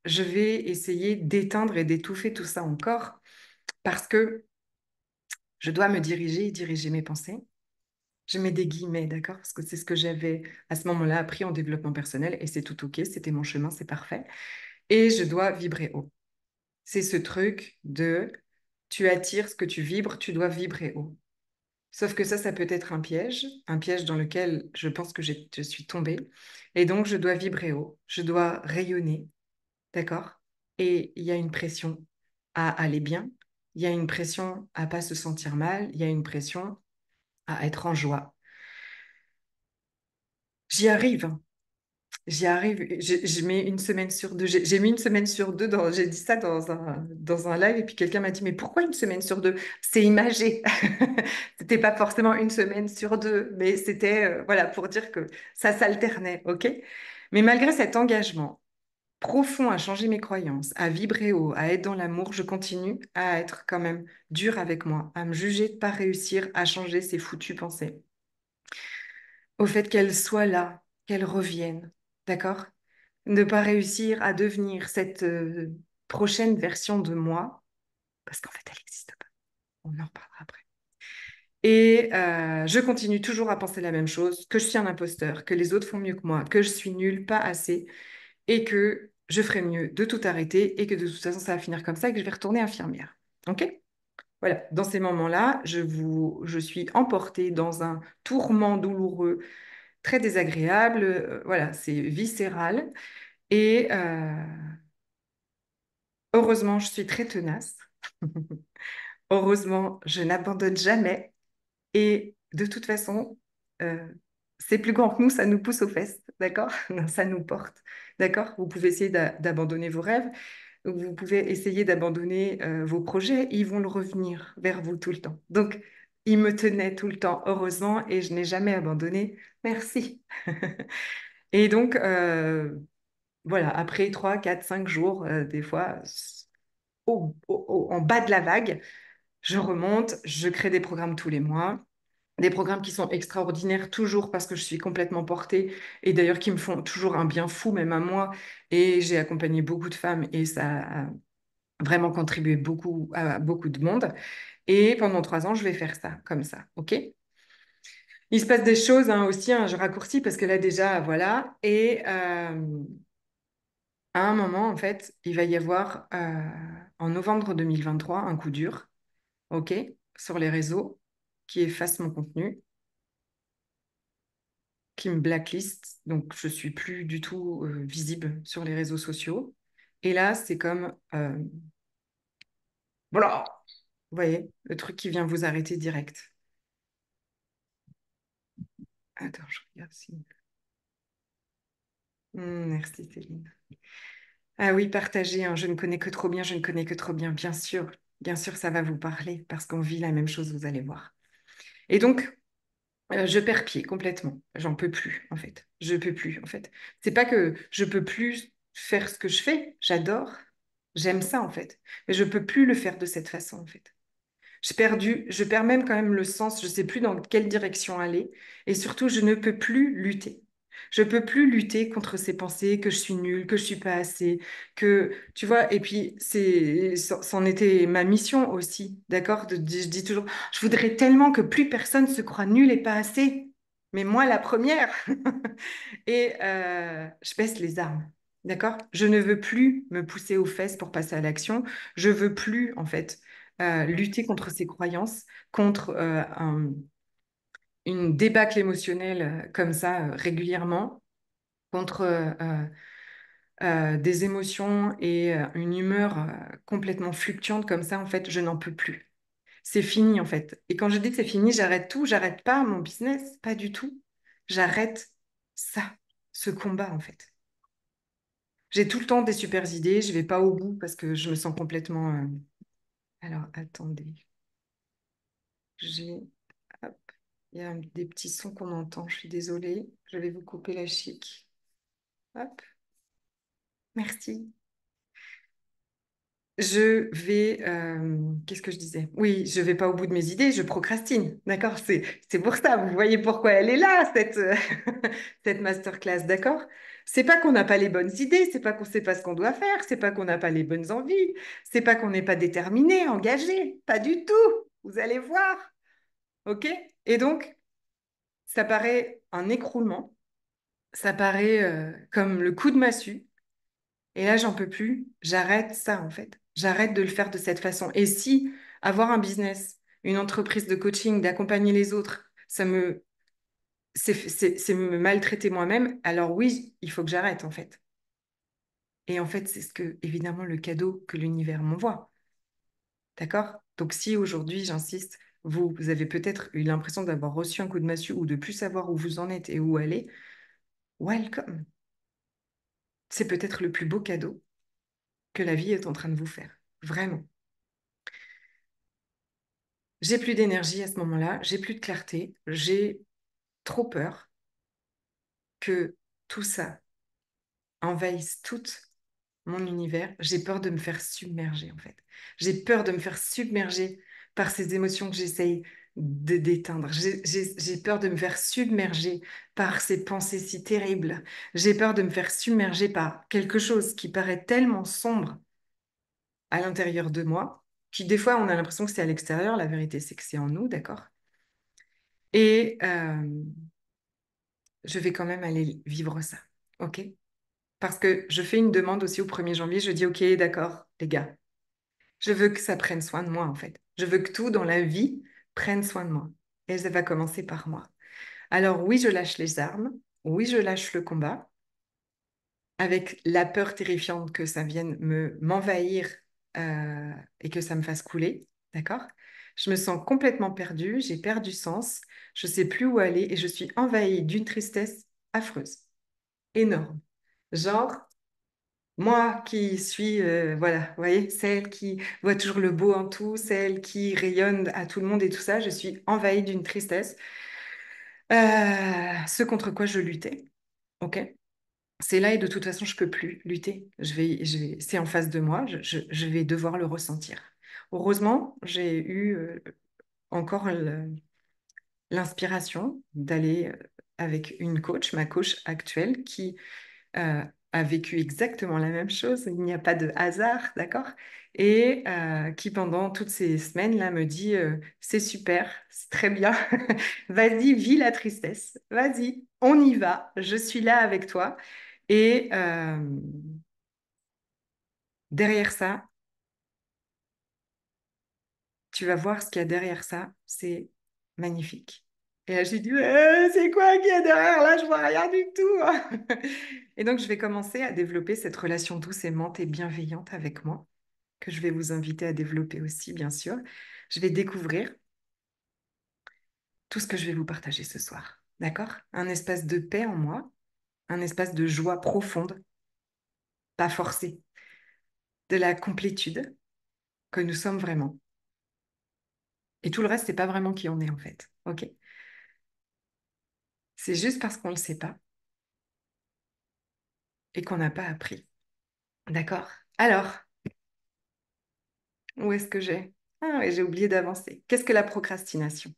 je vais essayer d'éteindre et d'étouffer tout ça encore parce que je dois me diriger et diriger mes pensées. Je mets des guillemets, d'accord? Parce que c'est ce que j'avais à ce moment-là appris en développement personnel et c'est tout OK, c'était mon chemin, c'est parfait. Et je dois vibrer haut. C'est ce truc de tu attires ce que tu vibres, tu dois vibrer haut. Sauf que ça peut être un piège dans lequel je pense que je suis tombée. Et donc, je dois vibrer haut, je dois rayonner, d'accord? Et il y a une pression à aller bien, il y a une pression à pas se sentir mal, il y a une pression à être en joie. J'y arrive, hein. J'y arrive. Je mets une semaine sur deux. J'ai mis une semaine sur deux. J'ai dit ça dans un live et puis quelqu'un m'a dit, mais pourquoi une semaine sur deux? C'est imagé. C'était pas forcément une semaine sur deux, mais c'était voilà pour dire que ça s'alternait, ok? Mais malgré cet engagement profond à changer mes croyances, à vibrer haut, à être dans l'amour, je continue à être quand même dure avec moi, à me juger de pas réussir à changer ces foutues pensées au fait qu'elle soit là, qu'elle revienne, d'accord? Ne pas réussir à devenir cette prochaine version de moi, parce qu'en fait, elle n'existe pas. On en reparlera après. Et je continue toujours à penser la même chose, que je suis un imposteur, que les autres font mieux que moi, que je suis nulle, pas assez, et que je ferai mieux de tout arrêter, et que de toute façon, ça va finir comme ça, et que je vais retourner infirmière. OK? Voilà, dans ces moments-là, je suis emportée dans un tourment douloureux très désagréable, voilà, c'est viscéral. Et heureusement, je suis très tenace. Heureusement, je n'abandonne jamais. Et de toute façon, euh, c'est plus grand que nous, ça nous pousse aux fesses, d'accord? Non, ça nous porte, d'accord? Vous pouvez essayer d'abandonner vos rêves, vous pouvez essayer d'abandonner vos projets, ils vont le revenir vers vous tout le temps. Donc, ils me tenaient tout le temps, heureusement, et je n'ai jamais abandonné. Merci. Et donc, voilà, après 3, 4, 5 jours, des fois, en bas de la vague, je remonte, je crée des programmes tous les mois, des programmes qui sont extraordinaires toujours parce que je suis complètement portée et d'ailleurs qui me font toujours un bien fou, même à moi. Et j'ai accompagné beaucoup de femmes et ça a vraiment contribué beaucoup à beaucoup de monde. Et pendant 3 ans, je vais faire ça, comme ça, OK? Il se passe des choses hein, aussi, hein, je raccourcis parce que là déjà, voilà. Et à un moment, en fait, il va y avoir en novembre 2023 un coup dur, OK, sur les réseaux qui efface mon contenu, qui me blacklist. Donc, je suis plus du tout visible sur les réseaux sociaux. Et là, c'est comme, voilà, vous voyez, le truc qui vient vous arrêter direct. Attends, je regarde si. Merci Céline. Ah oui, partagez, hein, je ne connais que trop bien, je ne connais que trop bien, bien sûr, ça va vous parler parce qu'on vit la même chose, vous allez voir. Et donc, je perds pied complètement. J'en peux plus, en fait. Je peux plus, en fait. C'est pas que je peux plus faire ce que je fais. J'adore. J'aime ça, en fait. Mais je peux plus le faire de cette façon, en fait. Je perds même quand même le sens, je sais plus dans quelle direction aller. Et surtout, je ne peux plus lutter. Je peux plus lutter contre ces pensées que je suis nulle, que je suis pas assez, que, tu vois, et puis c'en était ma mission aussi, d'accord? Je dis toujours, je voudrais tellement que plus personne se croit nul et pas assez. Mais moi, la première. Et je baisse les armes. D'accord? Je ne veux plus me pousser aux fesses pour passer à l'action. Je veux plus, en fait, lutter contre ces croyances, contre une débâcle émotionnelle comme ça régulièrement, contre des émotions et une humeur complètement fluctuante comme ça. En fait, je n'en peux plus. C'est fini, en fait. Et quand je dis que c'est fini, j'arrête tout. J'arrête pas mon business, pas du tout. J'arrête ça, ce combat, en fait. J'ai tout le temps des super idées, je vais pas au bout parce que je me sens complètement. Alors, attendez, j'ai. Hop, il y a des petits sons qu'on entend, je suis désolée, je vais vous couper la chic. Hop, merci. Qu'est-ce que je disais? Oui, je vais pas au bout de mes idées, je procrastine. D'accord? C'est pour ça. Vous voyez pourquoi elle est là, cette masterclass. D'accord? C'est pas qu'on n'a pas les bonnes idées, c'est pas qu'on sait pas ce qu'on doit faire, c'est pas qu'on n'a pas les bonnes envies, c'est pas qu'on n'est pas déterminé, engagé. Pas du tout. Vous allez voir. OK? Et donc, ça paraît un écroulement, ça paraît comme le coup de massue. Et là, j'en peux plus. J'arrête ça, en fait. J'arrête de le faire de cette façon. Et si avoir un business, une entreprise de coaching, d'accompagner les autres, c'est me maltraiter moi-même, alors oui, il faut que j'arrête, en fait. Et en fait, c'est évidemment, le cadeau que l'univers m'envoie. D'accord? Donc, si aujourd'hui, j'insiste, vous avez peut-être eu l'impression d'avoir reçu un coup de massue ou de plus savoir où vous en êtes et où aller, welcome. C'est peut-être le plus beau cadeau que la vie est en train de vous faire. Vraiment. J'ai plus d'énergie à ce moment-là, j'ai plus de clarté, j'ai trop peur que tout ça envahisse tout mon univers. J'ai peur de me faire submerger, en fait. J'ai peur de me faire submerger par ces émotions que j'essaye de d'éteindre. J'ai peur de me faire submerger par ces pensées si terribles. J'ai peur de me faire submerger par quelque chose qui paraît tellement sombre à l'intérieur de moi, qui des fois on a l'impression que c'est à l'extérieur, la vérité c'est que c'est en nous, d'accord? Et je vais quand même aller vivre ça. OK? Parce que je fais une demande aussi au 1er janvier. Je dis, OK, d'accord, les gars, je veux que ça prenne soin de moi, en fait. Je veux que tout dans la vie prenne soin de moi. Et ça va commencer par moi. Alors oui, je lâche les armes. Oui, je lâche le combat avec la peur terrifiante que ça vienne m'envahir et que ça me fasse couler. D'accord? Je me sens complètement perdue. J'ai perdu sens. Je ne sais plus où aller et je suis envahie d'une tristesse affreuse, énorme. Genre, moi qui suis, voilà, vous voyez, celle qui voit toujours le beau en tout, celle qui rayonne à tout le monde et tout ça, je suis envahie d'une tristesse, ce contre quoi je luttais, ok? C'est là et de toute façon, je peux plus lutter. C'est en face de moi, je vais devoir le ressentir. Heureusement, j'ai eu encore l'inspiration d'aller avec une coach, ma coach actuelle, qui euh, a vécu exactement la même chose. Il n'y a pas de hasard, d'accord? Et qui, pendant toutes ces semaines-là, me dit, c'est super, c'est très bien, vas-y, vis la tristesse, vas-y, on y va, je suis là avec toi. Et derrière ça, tu vas voir ce qu'il y a derrière ça, c'est magnifique. Et là, j'ai dit, c'est quoi qu'il y a derrière là? Je vois rien du tout. Et donc, je vais commencer à développer cette relation douce, aimante et bienveillante avec moi, que je vais vous inviter à développer aussi, bien sûr. Je vais découvrir tout ce que je vais vous partager ce soir. D'accord? Un espace de paix en moi, un espace de joie profonde, pas forcée, de la complétude que nous sommes vraiment. Et tout le reste, c'est pas vraiment qui on est en fait. OK? C'est juste parce qu'on ne le sait pas et qu'on n'a pas appris. D'accord? Alors, où est-ce que j'ai? Ah, ouais, j'ai oublié d'avancer. Qu'est-ce que la procrastination?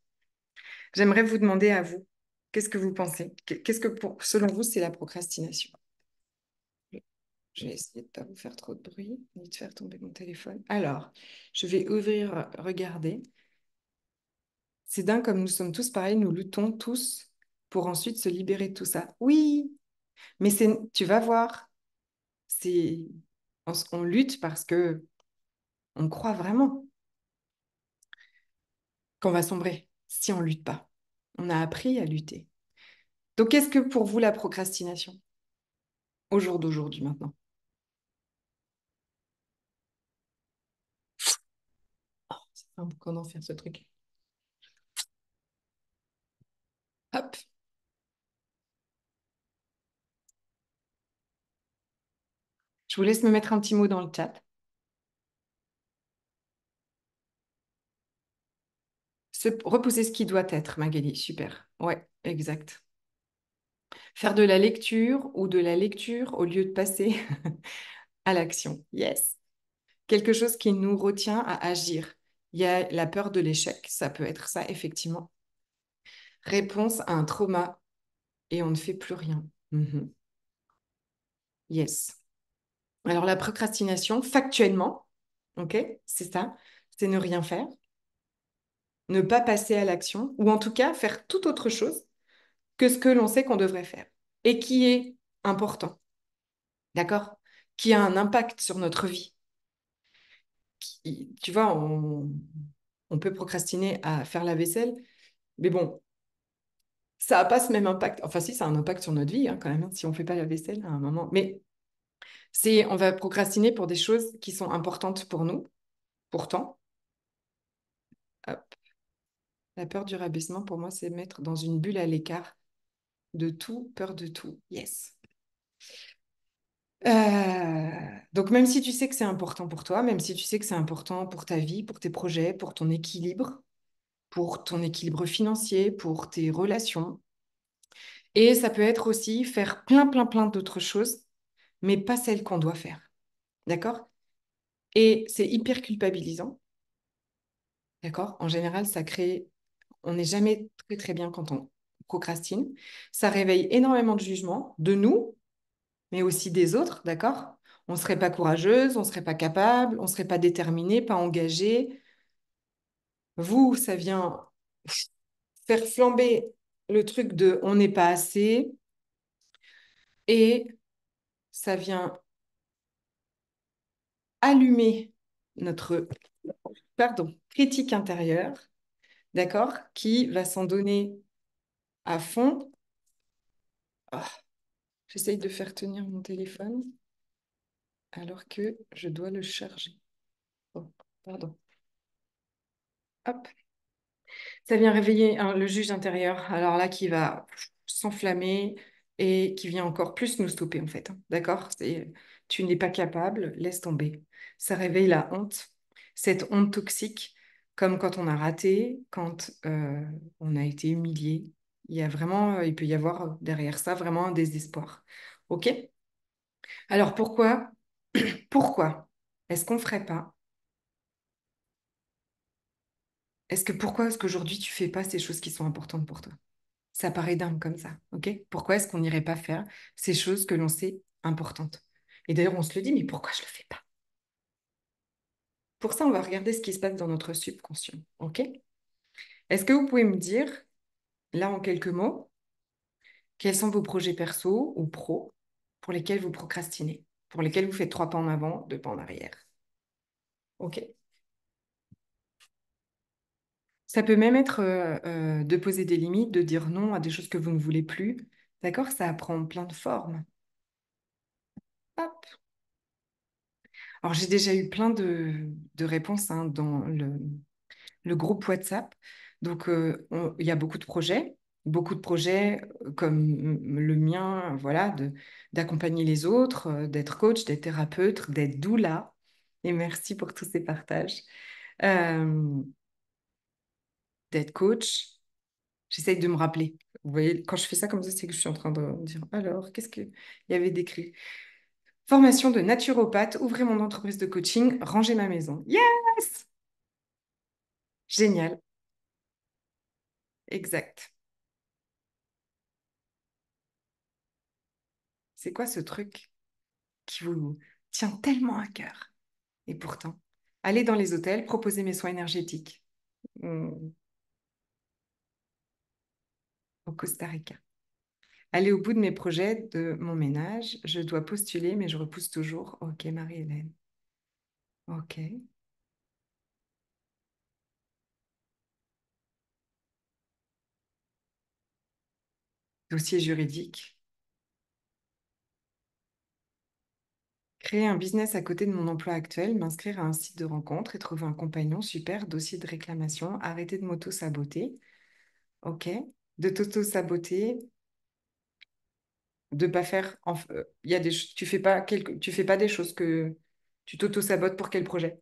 J'aimerais vous demander à vous, qu'est-ce que vous pensez? Qu'est-ce que, selon vous, c'est la procrastination? Je vais essayer de ne pas vous faire trop de bruit, ni de faire tomber mon téléphone. Alors, je vais ouvrir, regarder. C'est dingue comme nous sommes tous pareils, nous luttons tous pour ensuite se libérer de tout ça. Oui, mais tu vas voir, c'est, on lutte parce que on croit vraiment qu'on va sombrer si on lutte pas. On a appris à lutter. Donc, qu'est-ce que pour vous la procrastination au jour d'aujourd'hui maintenant? C'est un boucan d'en faire ce truc. Hop, je vous laisse me mettre un petit mot dans le chat. Repousser ce qui doit être, Magali. Super. Ouais, exact. Faire de la lecture ou de la lecture au lieu de passer à l'action. Yes. Quelque chose qui nous retient à agir. Il y a la peur de l'échec, ça peut être ça, effectivement. Réponse à un trauma et on ne fait plus rien. Mhm. Yes. Alors, la procrastination, factuellement, ok, c'est ça, c'est ne rien faire, ne pas passer à l'action, ou en tout cas faire tout autre chose que ce que l'on sait qu'on devrait faire et qui est important, d'accord? Qui a un impact sur notre vie. Tu vois, on peut procrastiner à faire la vaisselle, mais bon, ça n'a pas ce même impact. Enfin, si, ça a un impact sur notre vie, hein, quand même, hein, si on ne fait pas la vaisselle à un moment. Mais on va procrastiner pour des choses qui sont importantes pour nous. Pourtant, hop, la peur du rabaissement, pour moi, c'est mettre dans une bulle à l'écart de tout, peur de tout. Yes. Donc, même si tu sais que c'est important pour toi, même si tu sais que c'est important pour ta vie, pour tes projets, pour ton équilibre financier, pour tes relations, et ça peut être aussi faire plein, plein, plein d'autres choses, mais pas celles qu'on doit faire. D'accord? Et c'est hyper culpabilisant. D'accord? En général, ça crée. On n'est jamais très, très bien quand on procrastine. Ça réveille énormément de jugement de nous, mais aussi des autres. D'accord? On ne serait pas courageuse, on ne serait pas capable, on ne serait pas déterminé, pas engagé. Vous, ça vient faire flamber le truc de on n'est pas assez et ça vient allumer notre, pardon, critique intérieure, d'accord, qui va s'en donner à fond. Ah, j'essaye de faire tenir mon téléphone alors que je dois le charger. Oh, pardon. Hop. Ça vient réveiller le juge intérieur, alors là, qui va s'enflammer et qui vient encore plus nous stopper, en fait, hein. D'accord? Tu n'es pas capable, laisse tomber. Ça réveille la honte, cette honte toxique, comme quand on a raté, quand on a été humilié. Il y a vraiment, il peut y avoir derrière ça vraiment un désespoir. OK? Alors pourquoi est-ce qu'on ferait pas? Pourquoi est-ce qu'aujourd'hui tu fais pas ces choses qui sont importantes pour toi? Ça paraît dingue comme ça, ok? Pourquoi est-ce qu'on n'irait pas faire ces choses que l'on sait importantes? Et d'ailleurs, on se le dit, mais pourquoi je le fais pas? Pour ça, on va regarder ce qui se passe dans notre subconscient, ok? Est-ce que vous pouvez me dire, là en quelques mots, quels sont vos projets perso ou pro pour lesquels vous procrastinez, pour lesquels vous faites 3 pas en avant, 2 pas en arrière, ok? Ça peut même être de poser des limites, de dire non à des choses que vous ne voulez plus, d'accord? Ça prend plein de formes. Hop. Alors, j'ai déjà eu plein de réponses hein, dans le groupe WhatsApp. Donc, il y a beaucoup de projets comme le mien, voilà, d'accompagner les autres, d'être coach, d'être thérapeute, d'être doula. Et merci pour tous ces partages. Euh, D'être coach, j'essaye de me rappeler. Vous voyez, quand je fais ça comme ça, c'est que je suis en train de me dire, alors, qu'est-ce qu'il y avait d'écrit? Formation de naturopathe, ouvrir mon entreprise de coaching, ranger ma maison. Yes! Génial. Exact. C'est quoi ce truc qui vous tient tellement à cœur? Et pourtant, aller dans les hôtels, proposer mes soins énergétiques au Costa Rica. Aller au bout de mes projets de mon ménage, je dois postuler, mais je repousse toujours. Ok, Marie-Hélène. Ok. Dossier juridique. Créer un business à côté de mon emploi actuel, m'inscrire à un site de rencontre et trouver un compagnon. Super. Dossier de réclamation. Arrêter de m'auto-saboter. Ok. De t'auto-saboter, de pas faire. Il y a tu fais pas des choses que tu t'auto-sabotes pour quel projet?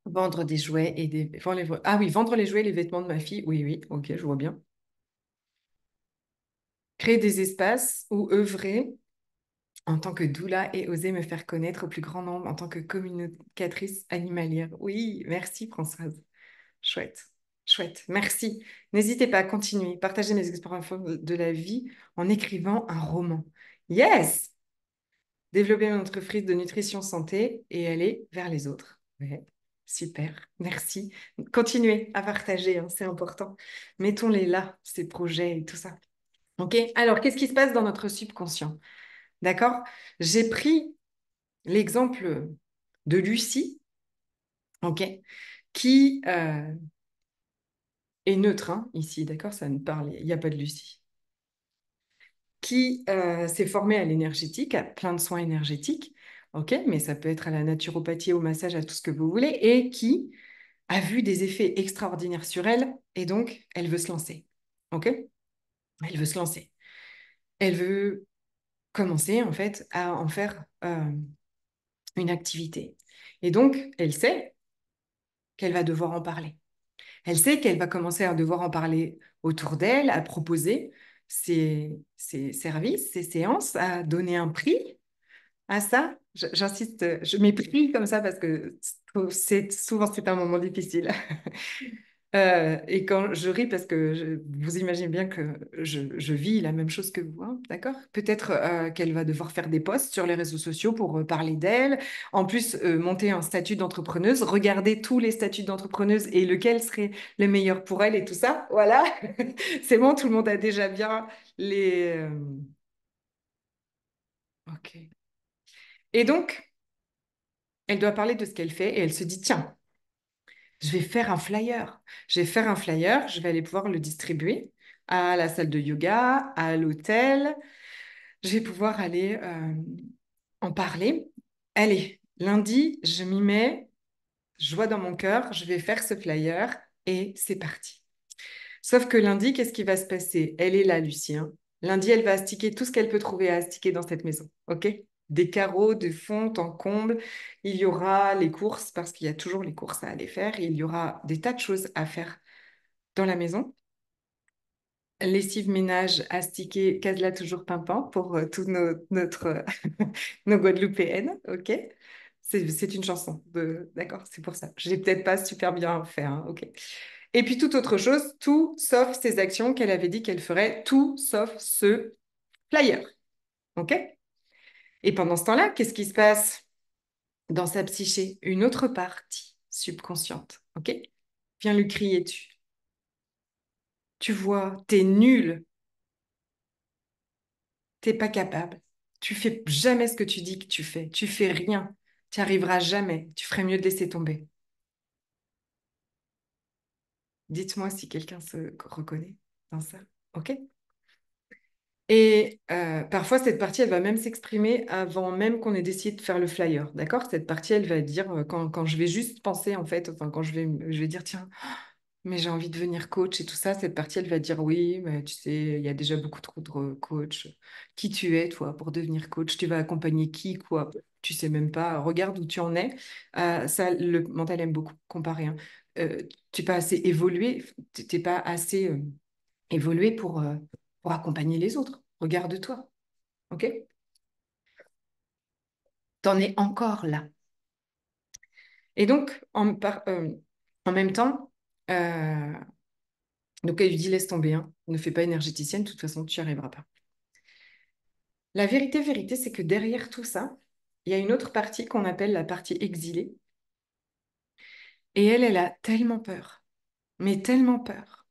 Vendre des jouets et des. Ah oui, vendre les jouets et les vêtements de ma fille. Oui, oui, ok, je vois bien. Créer des espaces où œuvrer en tant que doula et oser me faire connaître au plus grand nombre en tant que communicatrice animalière. Oui, merci Françoise. Chouette, chouette, merci. N'hésitez pas à continuer, partager mes expériences de la vie en écrivant un roman. Yes! Développer une entreprise de nutrition santé et aller vers les autres. Ouais, super, merci. Continuez à partager, hein, c'est important. Mettons-les là, ces projets et tout ça. OK? Alors, qu'est-ce qui se passe dans notre subconscient? D'accord? J'ai pris l'exemple de Lucie, OK? Qui est neutre, hein, ici, d'accord? Ça ne parle, il n'y a pas de Lucie. Qui s'est formée à l'énergétique, à plein de soins énergétiques, OK? Mais ça peut être à la naturopathie, au massage, à tout ce que vous voulez, et qui a vu des effets extraordinaires sur elle, et donc elle veut se lancer, OK? Elle veut se lancer. Elle veut commencer, en fait, à en faire une activité. Et donc, elle sait qu'elle va devoir en parler. Elle sait qu'elle va commencer à devoir en parler autour d'elle, à proposer ses services, ses séances, à donner un prix à ça. J'insiste, je mets prix comme ça parce que souvent c'est un moment difficile. Et quand je ris, parce que vous imaginez bien que je vis la même chose que vous, hein, d'accord? Peut-être qu'elle va devoir faire des posts sur les réseaux sociaux pour parler d'elle. En plus, monter un statut d'entrepreneuse, regarder tous les statuts d'entrepreneuse et lequel serait le meilleur pour elle et tout ça. Voilà, c'est bon, tout le monde a déjà bien les... Ok. Et donc, elle doit parler de ce qu'elle fait et elle se dit, tiens, je vais faire un flyer. Je vais faire un flyer, je vais aller pouvoir le distribuer à la salle de yoga, à l'hôtel. Je vais pouvoir aller en parler. Allez, lundi, je m'y mets, joie dans mon cœur, je vais faire ce flyer et c'est parti. Sauf que lundi, qu'est-ce qui va se passer? Elle est là, Lucien. Lundi, elle va astiquer tout ce qu'elle peut trouver à astiquer dans cette maison. OK? Des carreaux, de fonte en comble. Il y aura les courses, parce qu'il y a toujours les courses à aller faire. Il y aura des tas de choses à faire dans la maison. Lessive, ménage, astiquer, casse-là toujours pimpant pour nos Guadeloupéennes. OK? C'est une chanson. D'accord, c'est pour ça. Je l'ai peut-être pas super bien fait. Hein, OK. Et puis toute autre chose, tout sauf ces actions qu'elle avait dit qu'elle ferait, tout sauf ce flyer. OK? Et pendant ce temps-là, qu'est-ce qui se passe dans sa psyché? Une autre partie subconsciente. OK? Viens lui crier dessus. Tu vois, t'es nul, t'es pas capable. Tu fais jamais ce que tu dis que tu fais. Tu fais rien. Tu n'y arriveras jamais. Tu ferais mieux de laisser tomber. Dites-moi si quelqu'un se reconnaît dans ça. OK? Et parfois, cette partie, elle va même s'exprimer avant même qu'on ait décidé de faire le flyer. D'accord? Cette partie, elle va dire, quand je vais juste penser, en fait, enfin, quand je vais dire, tiens, mais j'ai envie de devenir coach et tout ça, cette partie, elle va dire, oui, mais tu sais, il y a déjà beaucoup trop de coachs. Qui tu es, toi, pour devenir coach? Tu vas accompagner qui, quoi? Tu sais même pas. Regarde où tu en es. Ça, le mental aime beaucoup comparer. Hein. Tu n'es pas assez évolué, tu n'es pas assez évolué pour accompagner les autres. Regarde-toi, ok? T'en es encore là. Et donc, en même temps, euh, donc elle lui dit, laisse tomber, hein, ne fais pas énergéticienne, de toute façon, tu n'y arriveras pas. La vérité, c'est que derrière tout ça, il y a une autre partie qu'on appelle la partie exilée. Et elle a tellement peur, mais tellement peur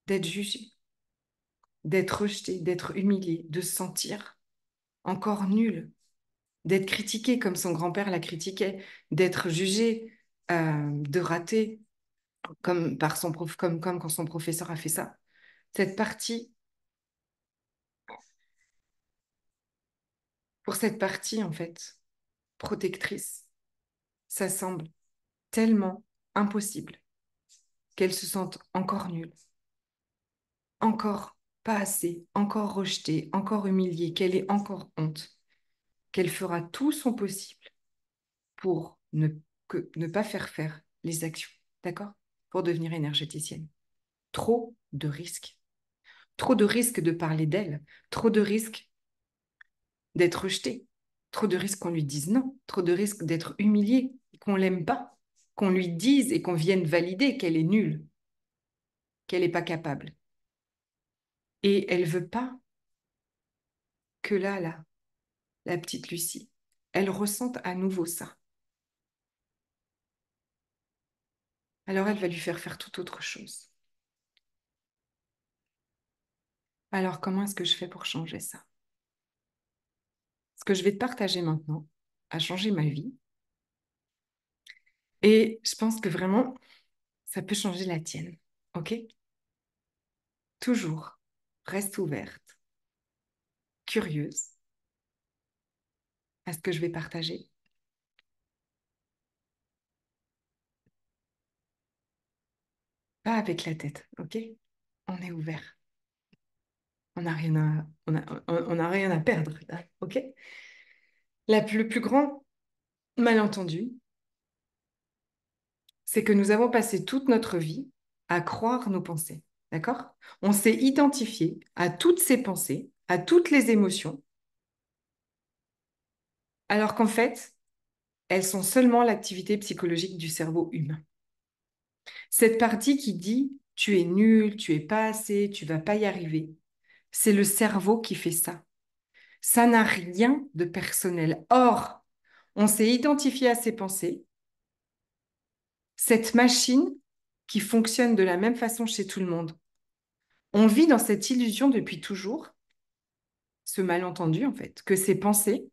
d'être jugée, d'être rejetée, d'être humiliée, de se sentir encore nulle, d'être critiquée comme son grand-père la critiquait, d'être jugée, de rater comme, par son prof, comme quand son professeur a fait ça. Cette partie, pour cette partie, en fait, protectrice, ça semble tellement impossible qu'elle se sente encore nulle, encore pas assez, encore rejetée, encore humiliée, qu'elle ait encore honte, qu'elle fera tout son possible pour ne pas faire les actions, d'accord? Pour devenir énergéticienne. Trop de risques. Trop de risques de parler d'elle, trop de risques d'être rejetée, trop de risques qu'on lui dise non, trop de risques d'être humiliée, qu'on l'aime pas, qu'on lui dise et qu'on vienne valider qu'elle est nulle, qu'elle n'est pas capable. Et elle veut pas que là, la petite Lucie, elle ressente à nouveau ça. Alors elle va lui faire tout autre chose. Alors comment est-ce que je fais pour changer ça? Ce que je vais te partager maintenant a changé ma vie. Et je pense que vraiment, ça peut changer la tienne. OK? Toujours, reste ouverte, curieuse à ce que je vais partager. Pas avec la tête, OK? On est ouvert. On n'a rien on a rien à perdre, là, OK? Le plus grand malentendu, c'est que nous avons passé toute notre vie à croire nos pensées, d'accord? On s'est identifié à toutes ces pensées, à toutes les émotions, alors qu'en fait, elles sont seulement l'activité psychologique du cerveau humain. Cette partie qui dit tu es nul, tu es pas assez, tu vas pas y arriver, c'est le cerveau qui fait ça. Ça n'a rien de personnel. Or, on s'est identifié à ces pensées. Cette machine qui fonctionne de la même façon chez tout le monde. On vit dans cette illusion depuis toujours, ce malentendu en fait, que ces pensées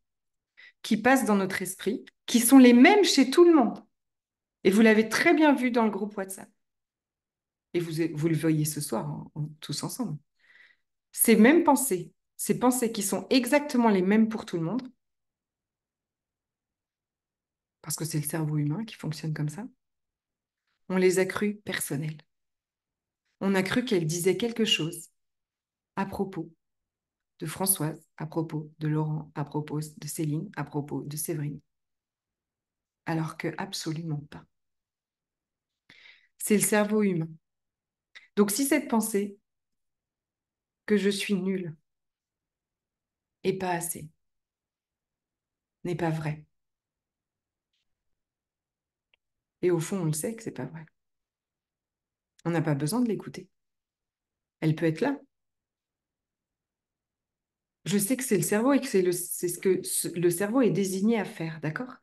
qui passent dans notre esprit, qui sont les mêmes chez tout le monde. Et vous l'avez très bien vu dans le groupe WhatsApp. Et vous le voyez ce soir tous ensemble. Ces pensées qui sont exactement les mêmes pour tout le monde, parce que c'est le cerveau humain qui fonctionne comme ça, on les a crues personnelles. On a cru qu'elle disait quelque chose à propos de Françoise, à propos de Laurent, à propos de Céline, à propos de Séverine, alors que absolument pas. C'est le cerveau humain. Donc si cette pensée que je suis nulle et pas assez n'est pas vraie, et au fond on le sait que c'est pas vrai, on n'a pas besoin de l'écouter. Elle peut être là. Je sais que c'est le cerveau et que c'est ce que le cerveau est désigné à faire, d'accord?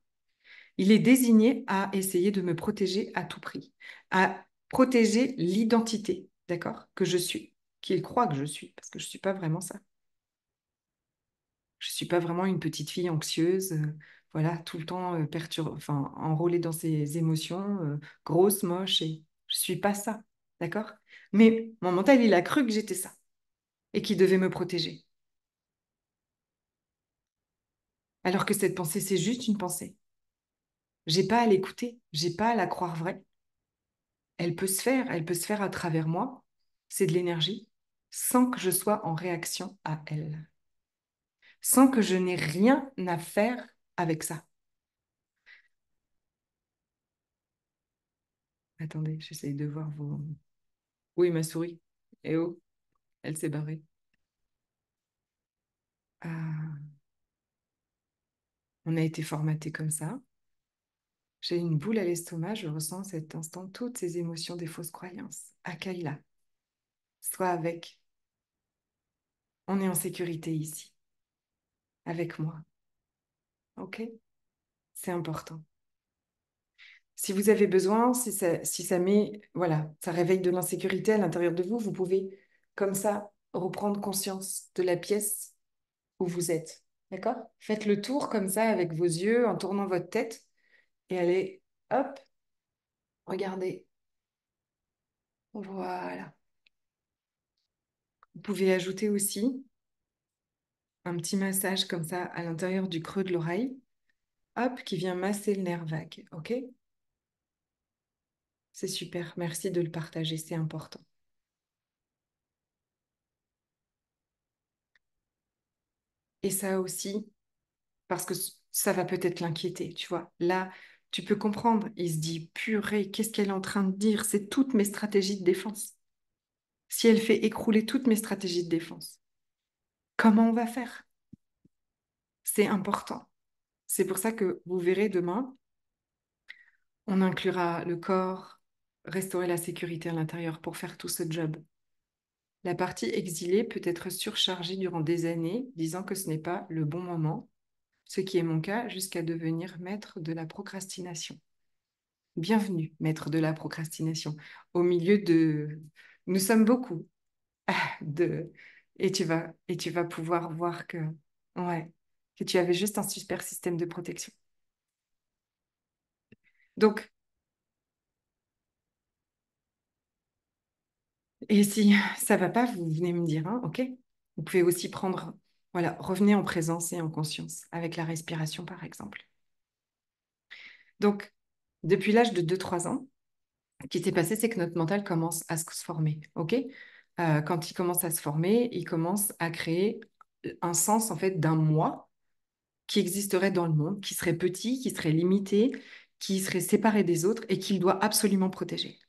Il est désigné à essayer de me protéger à tout prix, à protéger l'identité, d'accord, que je suis, qu'il croit que je suis, parce que je ne suis pas vraiment ça. Je ne suis pas vraiment une petite fille anxieuse, voilà, tout le temps enfin, enrôlée dans ses émotions, grosse, moche, et je ne suis pas ça, d'accord? Mais mon mental, il a cru que j'étais ça et qu'il devait me protéger. Alors que cette pensée, c'est juste une pensée. J'ai pas à l'écouter, j'ai pas à la croire vraie. Elle peut se faire à travers moi, c'est de l'énergie, sans que je sois en réaction à elle, sans que je n'ai rien à faire avec ça. Attendez, j'essaye de voir vos... Oui, ma souris. Eh oh, elle s'est barrée. Ah, on a été formaté comme ça. J'ai une boule à l'estomac, je ressens à cet instant toutes ces émotions des fausses croyances. Accueille-la. Sois avec. On est en sécurité ici, avec moi. OK? C'est important. Si vous avez besoin, si ça met, voilà, ça réveille de l'insécurité à l'intérieur de vous, vous pouvez, comme ça, reprendre conscience de la pièce où vous êtes. D'accord? Faites le tour comme ça avec vos yeux en tournant votre tête et allez, hop, regardez. Voilà. Vous pouvez ajouter aussi un petit massage comme ça à l'intérieur du creux de l'oreille, hop, qui vient masser le nerf vague. OK? C'est super. Merci de le partager, c'est important. Et ça aussi, parce que ça va peut-être l'inquiéter, tu vois. Là, tu peux comprendre. Il se dit, purée, qu'est-ce qu'elle est en train de dire? C'est toutes mes stratégies de défense. Si elle fait écrouler toutes mes stratégies de défense, comment on va faire? C'est important. C'est pour ça que vous verrez demain, on inclura le corps, restaurer la sécurité à l'intérieur pour faire tout ce job. La partie exilée peut être surchargée durant des années, disant que ce n'est pas le bon moment, ce qui est mon cas jusqu'à devenir maître de la procrastination. Bienvenue, maître de la procrastination, au milieu de... Nous sommes beaucoup. De... et tu vas pouvoir voir que, ouais, que tu avais juste un super système de protection. Donc, et si ça va pas, vous venez me dire, hein, ok? Vous pouvez aussi prendre, voilà, revenez en présence et en conscience, avec la respiration, par exemple. Donc, depuis l'âge de 2 3 ans, ce qui s'est passé, c'est que notre mental commence à se former, ok? Quand il commence à se former, il commence à créer un sens, en fait, d'un moi qui existerait dans le monde, qui serait petit, qui serait limité, qui serait séparé des autres et qu'il doit absolument protéger.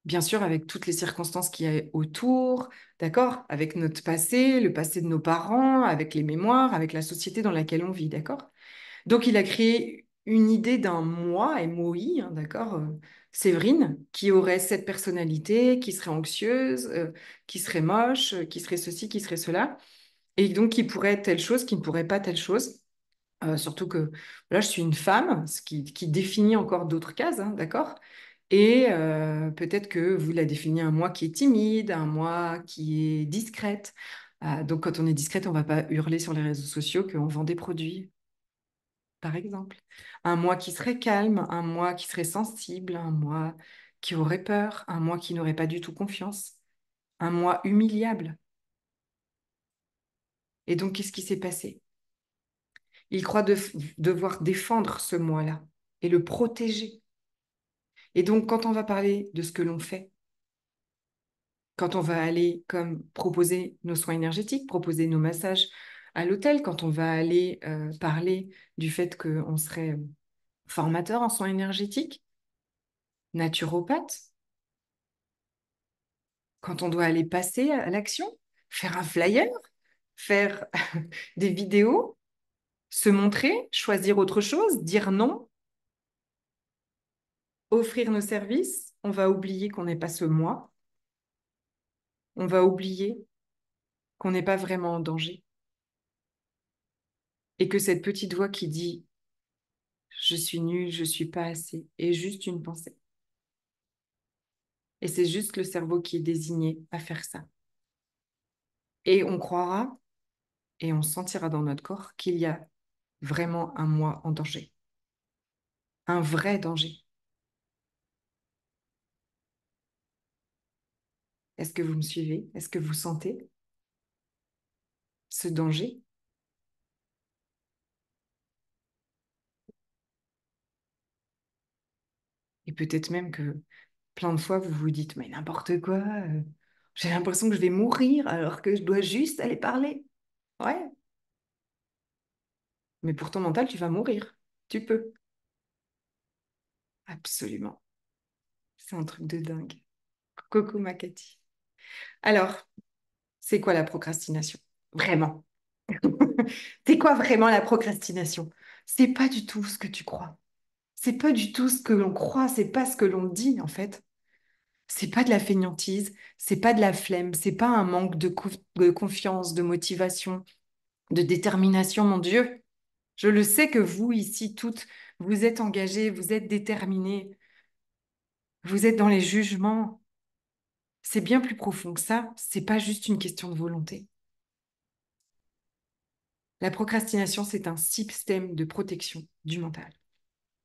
Bien sûr, avec toutes les circonstances qu'il y a autour, d'accord? Avec notre passé, le passé de nos parents, avec les mémoires, avec la société dans laquelle on vit, d'accord? Donc, il a créé une idée d'un moi, MOI, hein, d'accord? Séverine, qui aurait cette personnalité, qui serait anxieuse, qui serait moche, qui serait ceci, qui serait cela, et donc qui pourrait être telle chose, qui ne pourrait pas telle chose. Surtout que là, je suis une femme, ce qui définit encore d'autres cases, hein, d'accord? Et peut-être que vous la définissez un moi qui est timide, un moi qui est discrète. Donc, quand on est discrète, on ne va pas hurler sur les réseaux sociaux qu'on vend des produits, par exemple. Un moi qui serait calme, un moi qui serait sensible, un moi qui aurait peur, un moi qui n'aurait pas du tout confiance, un moi humiliable. Et donc, qu'est-ce qui s'est passé? Il croit devoir défendre ce moi-là et le protéger. Et donc, quand on va parler de ce que l'on fait, quand on va aller comme proposer nos soins énergétiques, proposer nos massages à l'hôtel, quand on va aller parler du fait qu'on serait formateur en soins énergétiques, naturopathe, quand on doit aller passer à l'action, faire un flyer, faire des vidéos, se montrer, choisir autre chose, dire non, offrir nos services, on va oublier qu'on n'est pas ce moi, on va oublier qu'on n'est pas vraiment en danger et que cette petite voix qui dit je suis nulle, je suis pas assez est juste une pensée. Et c'est juste le cerveau qui est désigné à faire ça. Et on croira et on sentira dans notre corps qu'il y a vraiment un moi en danger, un vrai danger. Est-ce que vous me suivez? Est-ce que vous sentez ce danger? Et peut-être même que plein de fois, vous vous dites, mais n'importe quoi, j'ai l'impression que je vais mourir alors que je dois juste aller parler. Ouais, mais pour ton mental, tu vas mourir. Tu peux. Absolument. C'est un truc de dingue. Coucou Makati. Alors, c'est quoi la procrastination? Vraiment. C'est quoi vraiment la procrastination? C'est pas du tout ce que tu crois. C'est pas du tout ce que l'on croit, c'est pas ce que l'on dit en fait. C'est pas de la fainéantise, c'est pas de la flemme, c'est pas un manque de confiance, de motivation, de détermination, mon Dieu. Je le sais que vous ici toutes, vous êtes engagées, vous êtes déterminées, vous êtes dans les jugements. C'est bien plus profond que ça, c'est pas juste une question de volonté. La procrastination, c'est un système de protection du mental,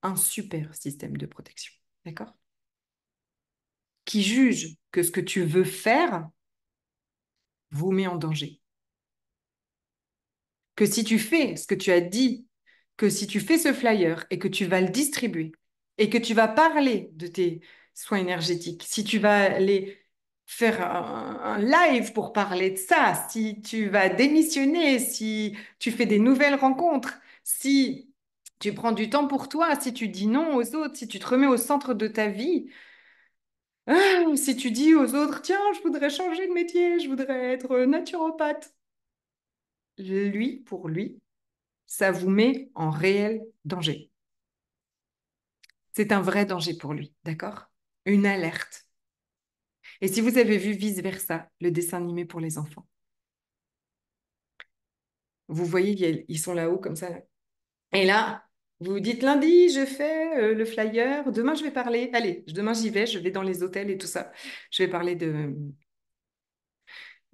un super système de protection, d'accord? Qui juge que ce que tu veux faire vous met en danger. Que si tu fais ce que tu as dit, que si tu fais ce flyer et que tu vas le distribuer et que tu vas parler de tes soins énergétiques, si tu vas aller faire un live pour parler de ça, si tu vas démissionner, si tu fais des nouvelles rencontres, si tu prends du temps pour toi, si tu dis non aux autres, si tu te remets au centre de ta vie, si tu dis aux autres, tiens, je voudrais changer de métier, je voudrais être naturopathe, pour lui, ça vous met en réel danger. C'est un vrai danger pour lui, d'accord? Une alerte. Et si vous avez vu Vice-Versa, le dessin animé pour les enfants, vous voyez, ils sont là-haut comme ça. Là. Et là, vous vous dites lundi, je fais le flyer, demain je vais parler. Allez, demain j'y vais, je vais dans les hôtels et tout ça. Je vais parler de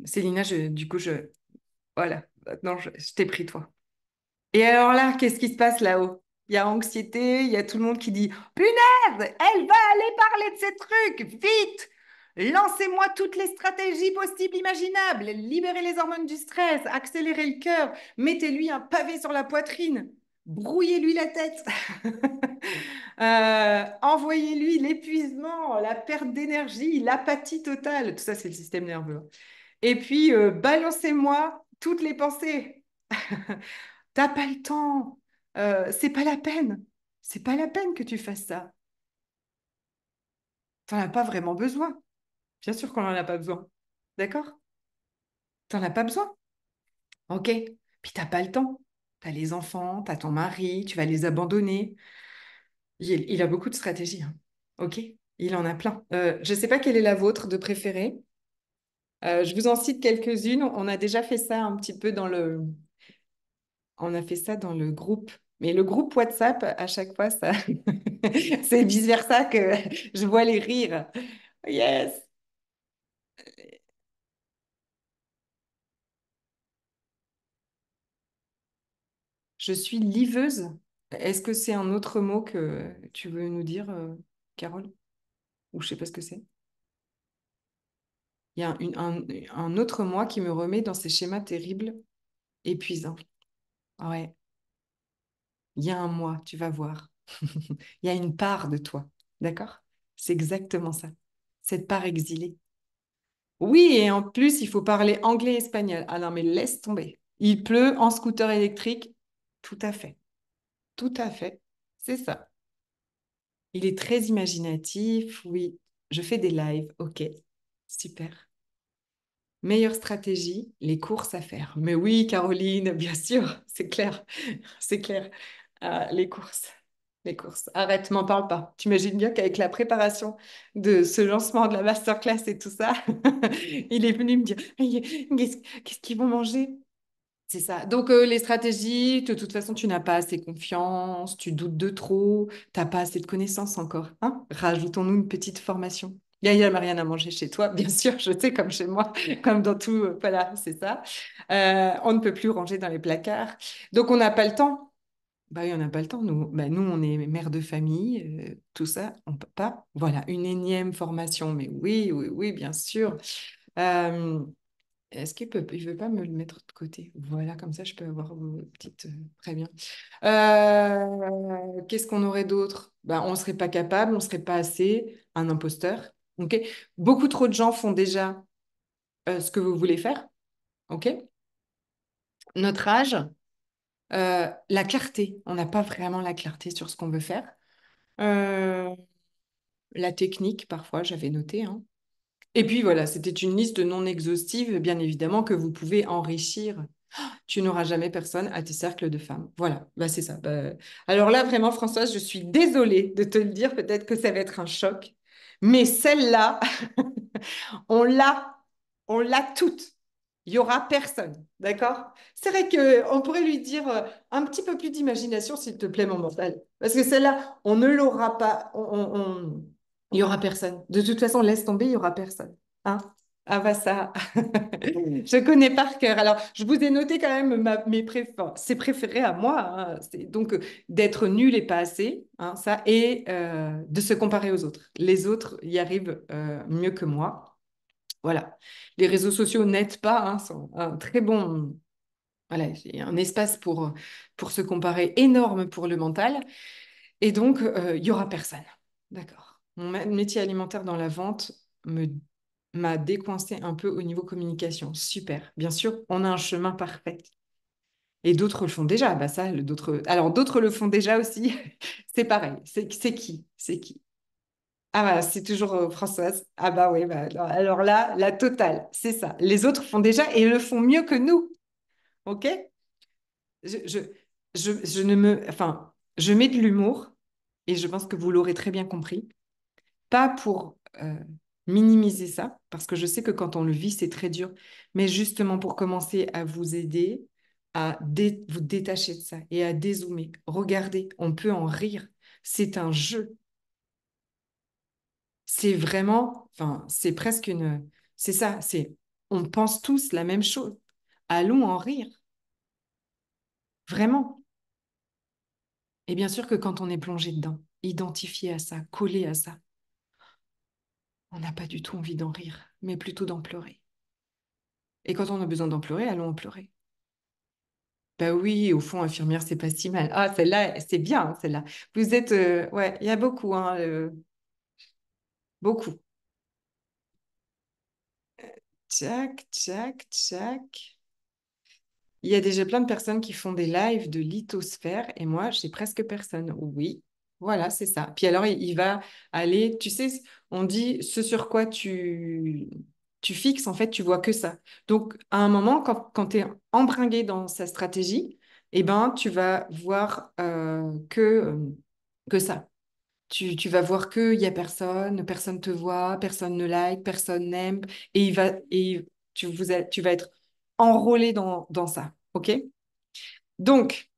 Célina, du coup, voilà, maintenant je t'ai pris toi. Et alors là, qu'est-ce qui se passe là-haut? Il y a anxiété, il y a tout le monde qui dit, punaise, elle va aller parler de ces trucs, vite! Lancez-moi toutes les stratégies possibles, imaginables, libérez les hormones du stress, accélérez le cœur, mettez-lui un pavé sur la poitrine, brouillez-lui la tête, envoyez-lui l'épuisement, la perte d'énergie, l'apathie totale, tout ça c'est le système nerveux. Et puis, balancez-moi toutes les pensées. T'as pas le temps. C'est pas la peine. C'est pas la peine que tu fasses ça. T'en as pas vraiment besoin. Bien sûr qu'on en a pas besoin. D'accord? T'en as pas besoin. Ok. Puis t'as pas le temps. T'as les enfants, t'as ton mari, tu vas les abandonner. Il a beaucoup de stratégies. Hein. Ok? Il en a plein. Je sais pas quelle est la vôtre de préférée. Je vous en cite quelques-unes. On a déjà fait ça un petit peu on a fait ça dans le groupe. Mais le groupe WhatsApp, à chaque fois, ça, c'est vice-versa que je vois les rires. Yes. Je suis liveuse. Est-ce que c'est un autre mot que tu veux nous dire, Carole? Ou je sais pas ce que c'est. Il y a un autre moi qui me remet dans ces schémas terribles, épuisants. Ouais, il y a un moi, tu vas voir. Il y a une part de toi. D'accord? C'est exactement ça. Cette part exilée. Oui, et en plus, il faut parler anglais et espagnol. Ah non, mais laisse tomber. Il pleut en scooter électrique. Tout à fait. Tout à fait. C'est ça. Il est très imaginatif. Oui, je fais des lives. Ok, super. Meilleure stratégie, les courses à faire. Mais oui, Caroline, bien sûr, c'est clair. C'est clair. Les courses. Les courses. Arrête, m'en parle pas. Tu imagines bien qu'avec la préparation de ce lancement de la masterclass et tout ça, il est venu me dire, qu'est-ce qu'ils vont manger? C'est ça. Donc, les stratégies, de toute façon, tu n'as pas assez confiance, tu doutes de trop, tu n'as pas assez de connaissances encore. Hein. Rajoutons-nous une petite formation. Il n'y a rien à manger chez toi, bien sûr, je sais, comme chez moi, comme dans tout. Voilà, c'est ça. On ne peut plus ranger dans les placards. Donc, on n'a pas le temps. Bah oui, on n'a pas le temps. Nous, bah, nous, on est mère de famille, tout ça, on ne peut pas. Voilà, une énième formation. Mais oui, oui, oui, bien sûr. Euh, est-ce il veut pas me le mettre de côté? Voilà, comme ça, je peux avoir vos petites. Très bien. Qu'est-ce qu'on aurait d'autre? Ben, on ne serait pas capable, on ne serait pas assez. Un imposteur. Ok. Beaucoup trop de gens font déjà ce que vous voulez faire. Ok. Notre âge, la clarté. On n'a pas vraiment la clarté sur ce qu'on veut faire. Euh, la technique, parfois, j'avais noté. Hein. Et puis voilà, c'était une liste non exhaustive, bien évidemment, que vous pouvez enrichir. tu n'auras jamais personne à tes cercles de femmes. Voilà, bah, c'est ça. Bah, alors là, vraiment, Françoise, je suis désolée de te le dire, peut-être que ça va être un choc, mais celle-là, on l'a, on l'a toute. Il y aura personne, d'accord? C'est vrai que on pourrait lui dire un petit peu plus d'imagination, s'il te plaît, mon mental. Parce que celle-là, on ne l'aura pas. Il y aura personne. De toute façon, laisse tomber, il y aura personne. Hein? Ah bah ça, je connais par cœur. Alors, je vous ai noté quand même enfin, c'est préféré à moi. Hein. C'est donc d'être nul et pas assez, hein, ça, et de se comparer aux autres. Les autres y arrivent mieux que moi. Voilà. Les réseaux sociaux n'aident pas, hein, sont un très bon. Voilà, j'ai un espace pour se comparer énorme pour le mental. Et donc, il y aura personne. D'accord. Mon métier alimentaire dans la vente m'a décoincé un peu au niveau communication. Super. Bien sûr, on a un chemin parfait. Et d'autres le font déjà. Bah ça, d'autres. Alors, d'autres le font déjà aussi. C'est pareil. C'est qui? C'est qui? Ah bah, c'est toujours Françoise. Ah bah oui, bah, alors là, la totale, c'est ça. Les autres font déjà et le font mieux que nous. OK? Je, je, je ne me, enfin, je mets de l'humour et je pense que vous l'aurez très bien compris. Pas pour minimiser ça, parce que je sais que quand on le vit, c'est très dur, mais justement pour commencer à vous aider à vous détacher de ça et à dézoomer. Regardez, on peut en rire. C'est un jeu. C'est vraiment, enfin, c'est presque une, c'est ça, on pense tous la même chose. Allons en rire, vraiment. Et bien sûr que quand on est plongé dedans, identifié à ça, collé à ça, on n'a pas du tout envie d'en rire, mais plutôt d'en pleurer. Et quand on a besoin d'en pleurer, allons en pleurer. Bah oui, au fond, infirmière, c'est pas si mal. Ah, celle-là, c'est bien, hein, celle-là. Vous êtes, ouais, il y a beaucoup, hein, beaucoup. Tchac, tchac, tchac. Il y a déjà plein de personnes qui font des lives de lithosphère et moi, j'ai presque personne. Oui, voilà, c'est ça. Puis alors, il va aller, tu sais, on dit ce sur quoi tu fixes, en fait, tu vois que ça. Donc, à un moment, quand tu es embringué dans sa stratégie, eh ben, tu vas voir que ça. Tu vas voir qu'il n'y a personne, personne te voit, personne ne like, personne n'aime, et tu vas être enrôlé dans ça. OK? Donc,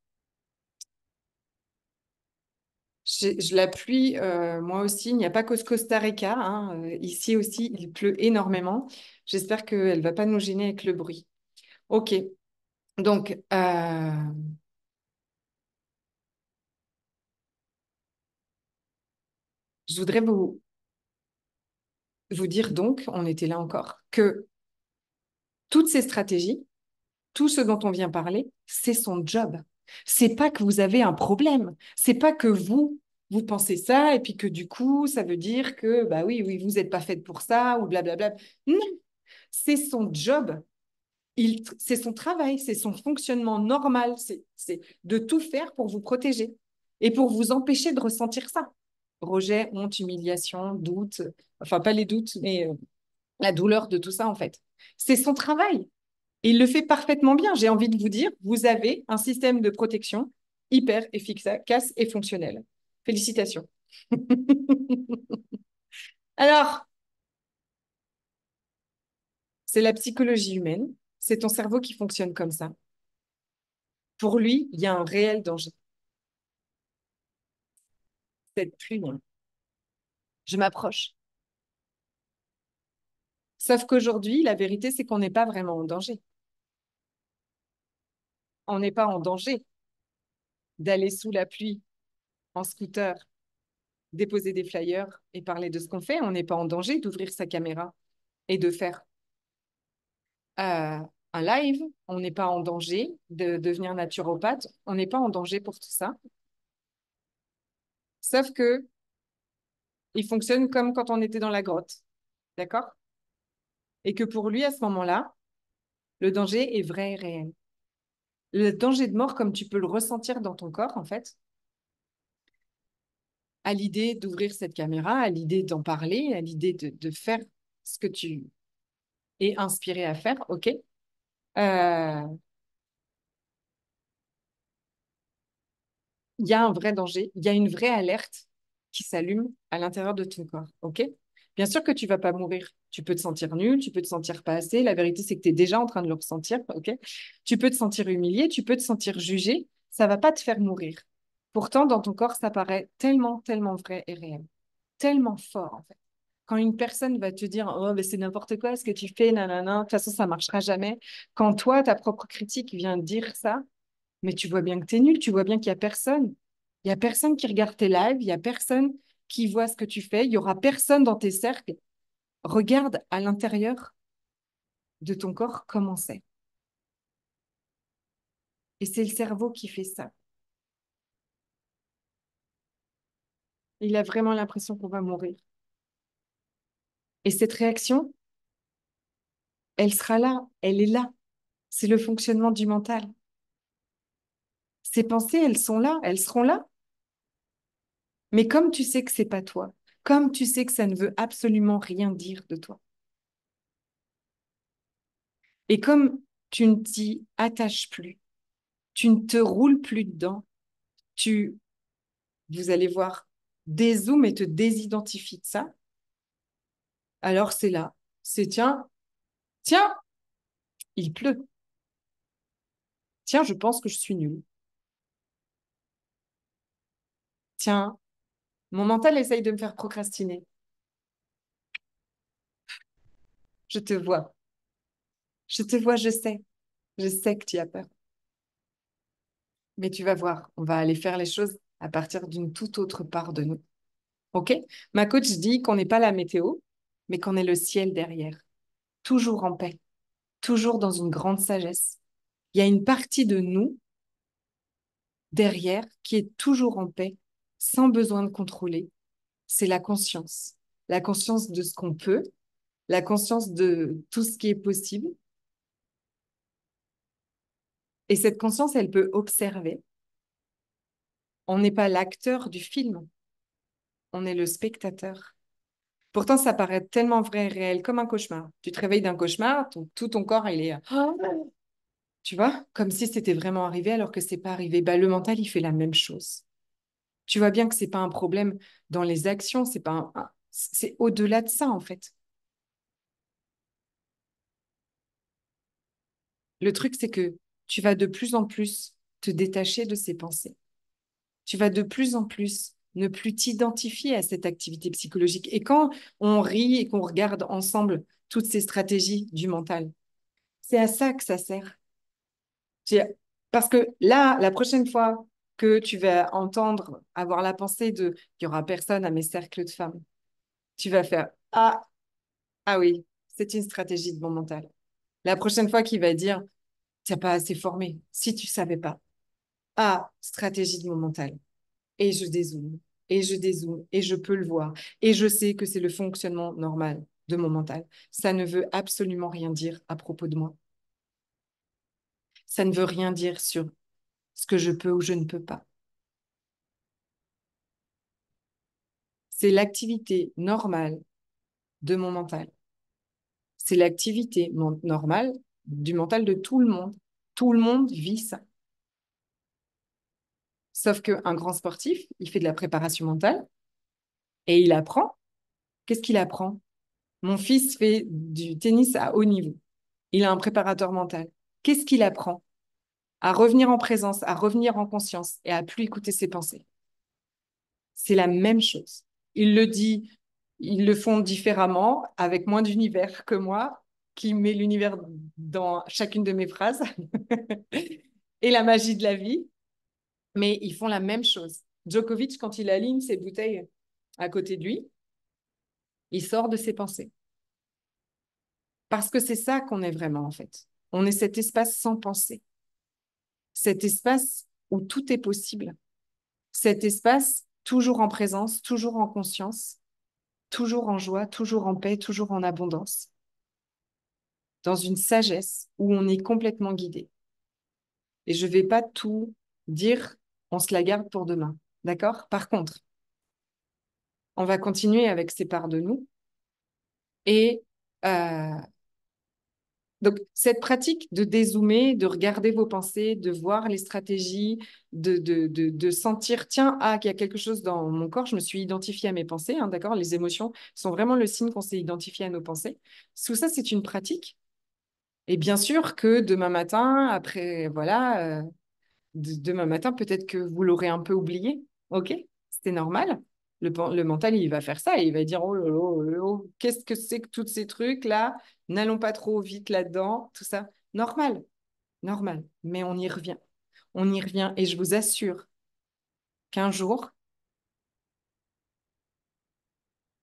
la pluie, moi aussi, il n'y a pas qu'au Costa Rica. Hein, ici aussi, il pleut énormément. J'espère qu'elle ne va pas nous gêner avec le bruit. OK. Donc, je voudrais vous dire donc, on était là encore, que toutes ces stratégies, tout ce dont on vient parler, c'est son job. C'est pas que vous avez un problème. C'est pas que vous pensez ça et puis que du coup, ça veut dire que, bah oui, oui, vous n'êtes pas faite pour ça ou blablabla. Non, c'est son job. C'est son travail, c'est son fonctionnement normal. C'est de tout faire pour vous protéger et pour vous empêcher de ressentir ça. Rejet, honte, humiliation, doute, enfin pas les doutes, mais la douleur de tout ça en fait. C'est son travail. Et il le fait parfaitement bien. J'ai envie de vous dire, vous avez un système de protection hyper efficace et fonctionnel. Félicitations. Alors, c'est la psychologie humaine. C'est ton cerveau qui fonctionne comme ça. Pour lui, il y a un réel danger. C'est plus loin. Je m'approche. Sauf qu'aujourd'hui, la vérité, c'est qu'on n'est pas vraiment en danger. On n'est pas en danger d'aller sous la pluie en scooter, déposer des flyers et parler de ce qu'on fait. On n'est pas en danger d'ouvrir sa caméra et de faire un live, on n'est pas en danger de devenir naturopathe, on n'est pas en danger pour tout ça. Sauf que il fonctionne comme quand on était dans la grotte, d'accord? Et que pour lui, à ce moment-là, le danger est vrai et réel. Le danger de mort, comme tu peux le ressentir dans ton corps, en fait, à l'idée d'ouvrir cette caméra, à l'idée d'en parler, à l'idée de faire ce que tu es inspiré à faire, ok? il y a un vrai danger, il y a une vraie alerte qui s'allume à l'intérieur de ton corps, ok? Bien sûr que tu vas pas mourir. Tu peux te sentir nul, tu peux te sentir pas assez. La vérité, c'est que tu es déjà en train de le ressentir, ok? Tu peux te sentir humilié, tu peux te sentir jugé. Ça va pas te faire mourir. Pourtant, dans ton corps, ça paraît tellement, tellement vrai et réel, tellement fort, en fait. Quand une personne va te dire, oh, mais c'est n'importe quoi ce que tu fais, nanana, de toute façon, ça marchera jamais. Quand toi, ta propre critique vient dire ça, mais tu vois bien que tu es nul, tu vois bien qu'il y a personne. Il y a personne qui regarde tes lives, il y a personne qui voit ce que tu fais, il y aura personne dans tes cercles. Regarde à l'intérieur de ton corps comment c'est. Et c'est le cerveau qui fait ça. Il a vraiment l'impression qu'on va mourir. Et cette réaction, elle sera là, elle est là. C'est le fonctionnement du mental. Ces pensées, elles sont là, elles seront là. Mais comme tu sais que c'est pas toi, comme tu sais que ça ne veut absolument rien dire de toi, et comme tu ne t'y attaches plus, tu ne te roules plus dedans, tu, vous allez voir, dézoome et te désidentifie de ça, alors c'est là. C'est tiens, tiens, il pleut. Tiens, je pense que je suis nulle. Tiens, mon mental essaye de me faire procrastiner. Je te vois. Je te vois, je sais. Je sais que tu as peur. Mais tu vas voir, on va aller faire les choses à partir d'une toute autre part de nous. OK? Ma coach dit qu'on n'est pas la météo, mais qu'on est le ciel derrière. Toujours en paix, toujours dans une grande sagesse. Il y a une partie de nous derrière qui est toujours en paix, sans besoin de contrôler. C'est la conscience. La conscience de ce qu'on peut, la conscience de tout ce qui est possible. Et cette conscience, elle peut observer. On n'est pas l'acteur du film, on est le spectateur. Pourtant, ça paraît tellement vrai et réel, comme un cauchemar. Tu te réveilles d'un cauchemar, tout ton corps, il est, tu vois, comme si c'était vraiment arrivé alors que c'est pas arrivé. Bah, le mental, il fait la même chose. Tu vois bien que c'est pas un problème dans les actions, c'est pas c'est au-delà de ça, en fait. Le truc, c'est que tu vas de plus en plus te détacher de ces pensées. Tu vas de plus en plus ne plus t'identifier à cette activité psychologique. Et quand on rit et qu'on regarde ensemble toutes ces stratégies du mental, c'est à ça que ça sert. Parce que là, la prochaine fois que tu vas entendre avoir la pensée de il n'y aura personne à mes cercles de femmes, tu vas faire ah oui, c'est une stratégie de mon mental. La prochaine fois qu'il va dire tu n'as pas assez formé, si tu savais pas, stratégie de mon mental. Et je dézoome, et je dézoome, et je peux le voir. Et je sais que c'est le fonctionnement normal de mon mental. Ça ne veut absolument rien dire à propos de moi. Ça ne veut rien dire sur ce que je peux ou je ne peux pas. C'est l'activité normale de mon mental. C'est l'activité normale du mental de tout le monde. Tout le monde vit ça. Sauf qu'un grand sportif, il fait de la préparation mentale et il apprend. Qu'est-ce qu'il apprend? Mon fils fait du tennis à haut niveau. Il a un préparateur mental. Qu'est-ce qu'il apprend? À revenir en présence, à revenir en conscience et à plus écouter ses pensées. C'est la même chose. Il le dit, ils le font différemment, avec moins d'univers que moi, qui met l'univers dans chacune de mes phrases et la magie de la vie, mais ils font la même chose. Djokovic, quand il aligne ses bouteilles à côté de lui, il sort de ses pensées. Parce que c'est ça qu'on est vraiment, en fait. On est cet espace sans pensée, cet espace où tout est possible, cet espace toujours en présence, toujours en conscience, toujours en joie, toujours en paix, toujours en abondance, dans une sagesse où on est complètement guidé. Et je ne vais pas tout dire, on se la garde pour demain. D'accord? Par contre, on va continuer avec ces parts de nous et Donc, cette pratique de dézoomer, de regarder vos pensées, de voir les stratégies, de sentir, tiens, ah, qu'il y a quelque chose dans mon corps, je me suis identifiée à mes pensées, hein, d'accord? Les émotions sont vraiment le signe qu'on s'est identifié à nos pensées. Tout ça, c'est une pratique. Et bien sûr que demain matin, après, voilà, demain matin, peut-être que vous l'aurez un peu oublié. OK? C'était normal. Le mental, il va faire ça et il va dire, oh là là, oh là là, qu'est-ce que c'est que tous ces trucs-là? N'allons pas trop vite là-dedans, tout ça. Normal, normal. Mais on y revient. On y revient. Et je vous assure qu'un jour,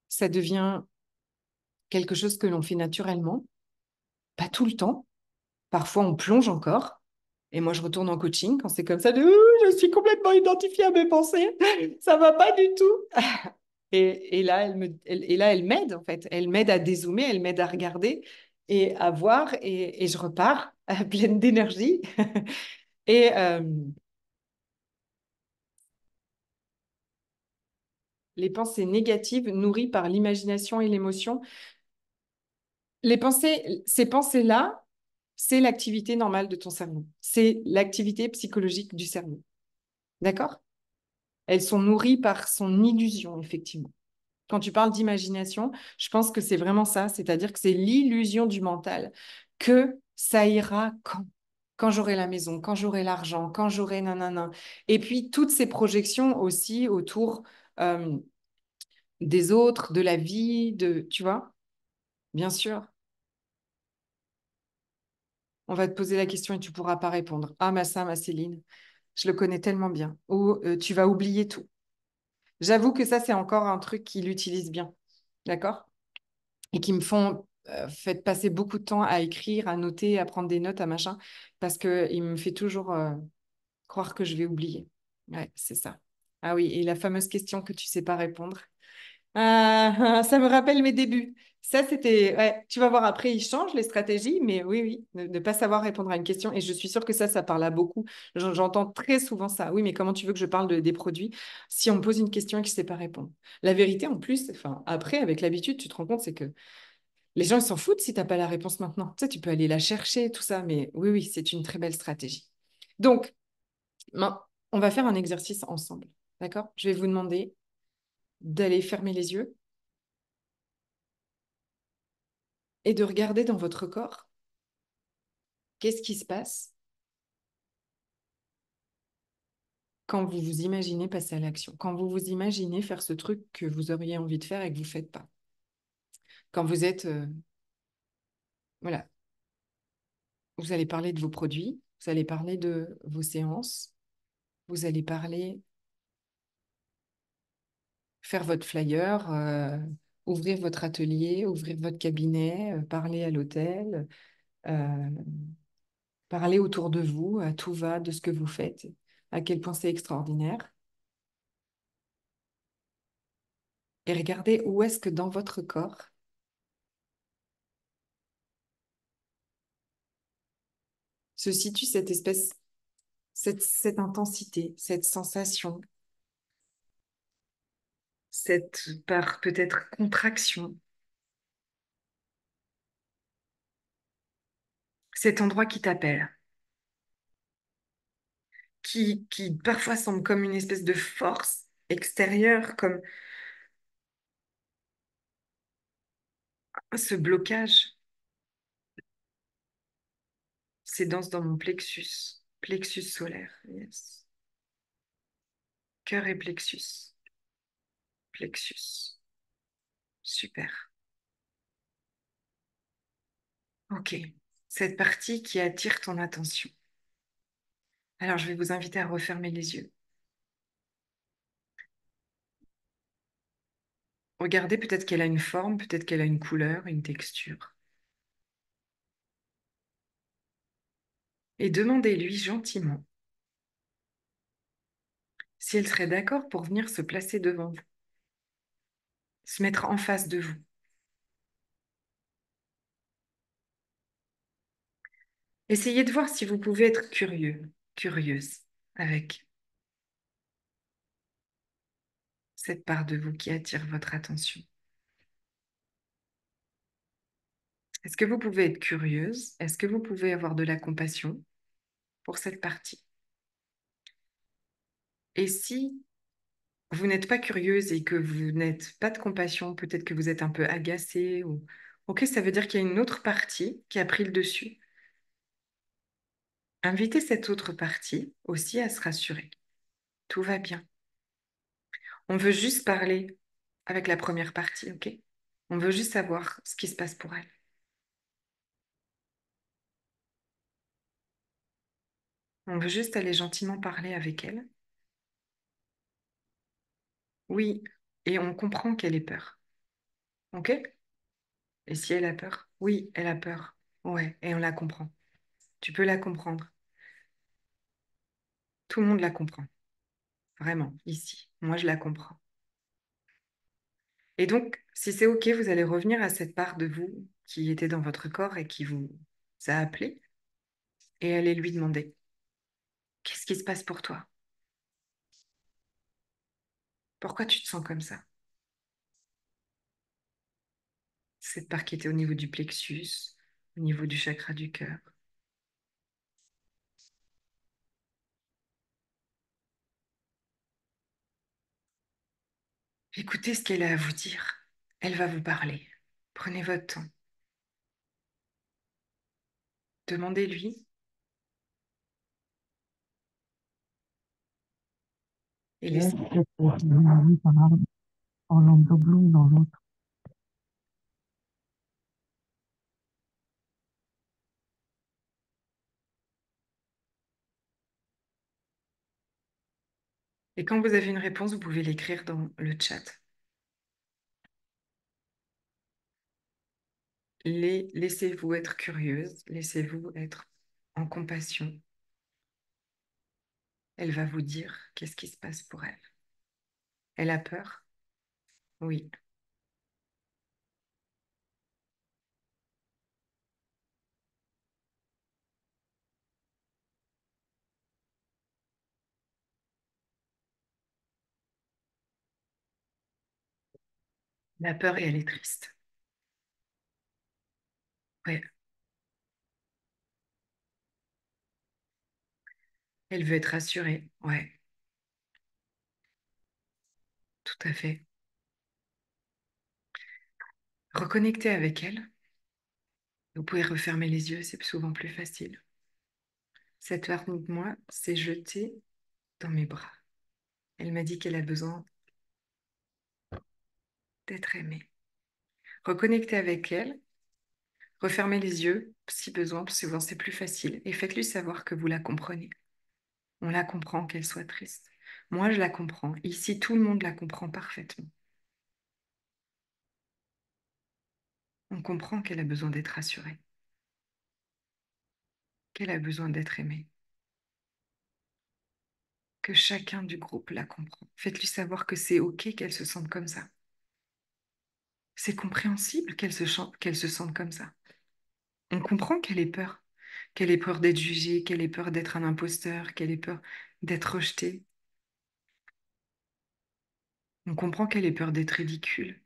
ça devient quelque chose que l'on fait naturellement, pas tout le temps. Parfois, on plonge encore. Et moi, je retourne en coaching quand c'est comme ça de je suis complètement identifiée à mes pensées, ça va pas du tout. Et là, et là, elle m'aide en fait. Elle m'aide à dézoomer, elle m'aide à regarder et à voir. Et je repars pleine d'énergie. Et les pensées négatives nourries par l'imagination et l'émotion, les pensées, ces pensées-là, c'est l'activité normale de ton cerveau. C'est l'activité psychologique du cerveau. D'accord? Elles sont nourries par son illusion, effectivement. Quand tu parles d'imagination, je pense que c'est vraiment ça, c'est-à-dire que c'est l'illusion du mental que ça ira quand j'aurai la maison, quand j'aurai l'argent, quand j'aurai nanana. Et puis toutes ces projections aussi autour euh, des autres, de la vie, tu vois, bien sûr, on va te poser la question et tu pourras pas répondre. Ah, ma Céline, je le connais tellement bien. Ou tu vas oublier tout. J'avoue que ça, c'est encore un truc qu'il utilise bien. D'accord? Et qui me font fait passer beaucoup de temps à écrire, à noter, à prendre des notes, à machin, parce qu'il me fait toujours croire que je vais oublier. Ouais, c'est ça. Ah oui, et la fameuse question que tu sais pas répondre. Ça me rappelle mes débuts. Ça, c'était... Ouais, tu vas voir après, ils changent les stratégies, mais oui, oui, ne pas savoir répondre à une question. Et je suis sûre que ça parle à beaucoup. J'entends très souvent ça. Oui, mais comment tu veux que je parle des produits si on me pose une question et que je ne sais pas répondre? La vérité, en plus, enfin, après, avec l'habitude, tu te rends compte, c'est que les gens, ils s'en foutent si tu n'as pas la réponse maintenant. Tu sais, tu peux aller la chercher, tout ça, mais oui, oui, c'est une très belle stratégie. Donc, on va faire un exercice ensemble, d'accord? Je vais vous demander d'aller fermer les yeux et de regarder dans votre corps qu'est-ce qui se passe quand vous vous imaginez passer à l'action, quand vous vous imaginez faire ce truc que vous auriez envie de faire et que vous ne faites pas. Quand vous êtes, voilà, vous allez parler de vos produits, vous allez parler de vos séances, vous allez parler faire votre flyer, ouvrir votre atelier, ouvrir votre cabinet, parler à l'hôtel, euh, parler autour de vous, à tout va de ce que vous faites, à quel point c'est extraordinaire. Et regardez où est-ce que dans votre corps se situe cette espèce, cette intensité, cette sensation, cette par peut-être contraction, cet endroit qui t'appelle, qui parfois semble comme une espèce de force extérieure, comme ce blocage. C'est dans mon plexus, plexus solaire, yes. Cœur et plexus, plexus. Super. Ok. Cette partie qui attire ton attention. Alors, je vais vous inviter à refermer les yeux. Regardez, peut-être qu'elle a une forme, peut-être qu'elle a une couleur, une texture. Et demandez-lui gentiment si elle serait d'accord pour venir se placer devant vous, se mettre en face de vous. Essayez de voir si vous pouvez être curieux, curieuse avec cette part de vous qui attire votre attention. Est-ce que vous pouvez être curieuse? Est-ce que vous pouvez avoir de la compassion pour cette partie? Et si vous n'êtes pas curieuse et que vous n'êtes pas de compassion, peut-être que vous êtes un peu agacée ou... Ok, ça veut dire qu'il y a une autre partie qui a pris le dessus. Invitez cette autre partie aussi à se rassurer. Tout va bien. On veut juste parler avec la première partie, ok? On veut juste savoir ce qui se passe pour elle. On veut juste aller gentiment parler avec elle. Oui, et on comprend qu'elle ait peur, ok? Et si elle a peur? Oui, elle a peur. Ouais, et on la comprend. Tu peux la comprendre. Tout le monde la comprend. Vraiment, ici. Moi, je la comprends. Et donc, si c'est ok, vous allez revenir à cette part de vous qui était dans votre corps et qui vous a appelé et allez lui demander, qu'est-ce qui se passe pour toi? Pourquoi tu te sens comme ça? Cette part qui était au niveau du plexus, au niveau du chakra du cœur. Écoutez ce qu'elle a à vous dire. Elle va vous parler. Prenez votre temps. Demandez-lui et Yes, laissez. oui, ça va. Orlando Bloom dans l'autre. Et quand vous avez une réponse, vous pouvez l'écrire dans le chat. Laissez-vous être curieuse, laissez-vous être en compassion. Elle va vous dire qu'est-ce qui se passe pour elle. Elle a peur? Oui. Elle a peur et elle est triste. Ouais. Elle veut être rassurée. Ouais, tout à fait. Reconnectez avec elle. Vous pouvez refermer les yeux, c'est souvent plus facile. Cette partie de moi s'est jetée dans mes bras. Elle m'a dit qu'elle a besoin d'être aimée. Reconnectez avec elle, refermez les yeux si besoin, souvent c'est plus facile, et faites-lui savoir que vous la comprenez. On la comprend qu'elle soit triste. Moi, je la comprends. Ici, tout le monde la comprend parfaitement. On comprend qu'elle a besoin d'être rassurée, qu'elle a besoin d'être aimée, que chacun du groupe la comprend. Faites-lui savoir que c'est OK qu'elle se sente comme ça. C'est compréhensible qu'elle se sente comme ça. On comprend qu'elle ait peur d'être jugée, qu'elle ait peur d'être un imposteur, qu'elle ait peur d'être rejetée. On comprend qu'elle ait peur d'être ridicule,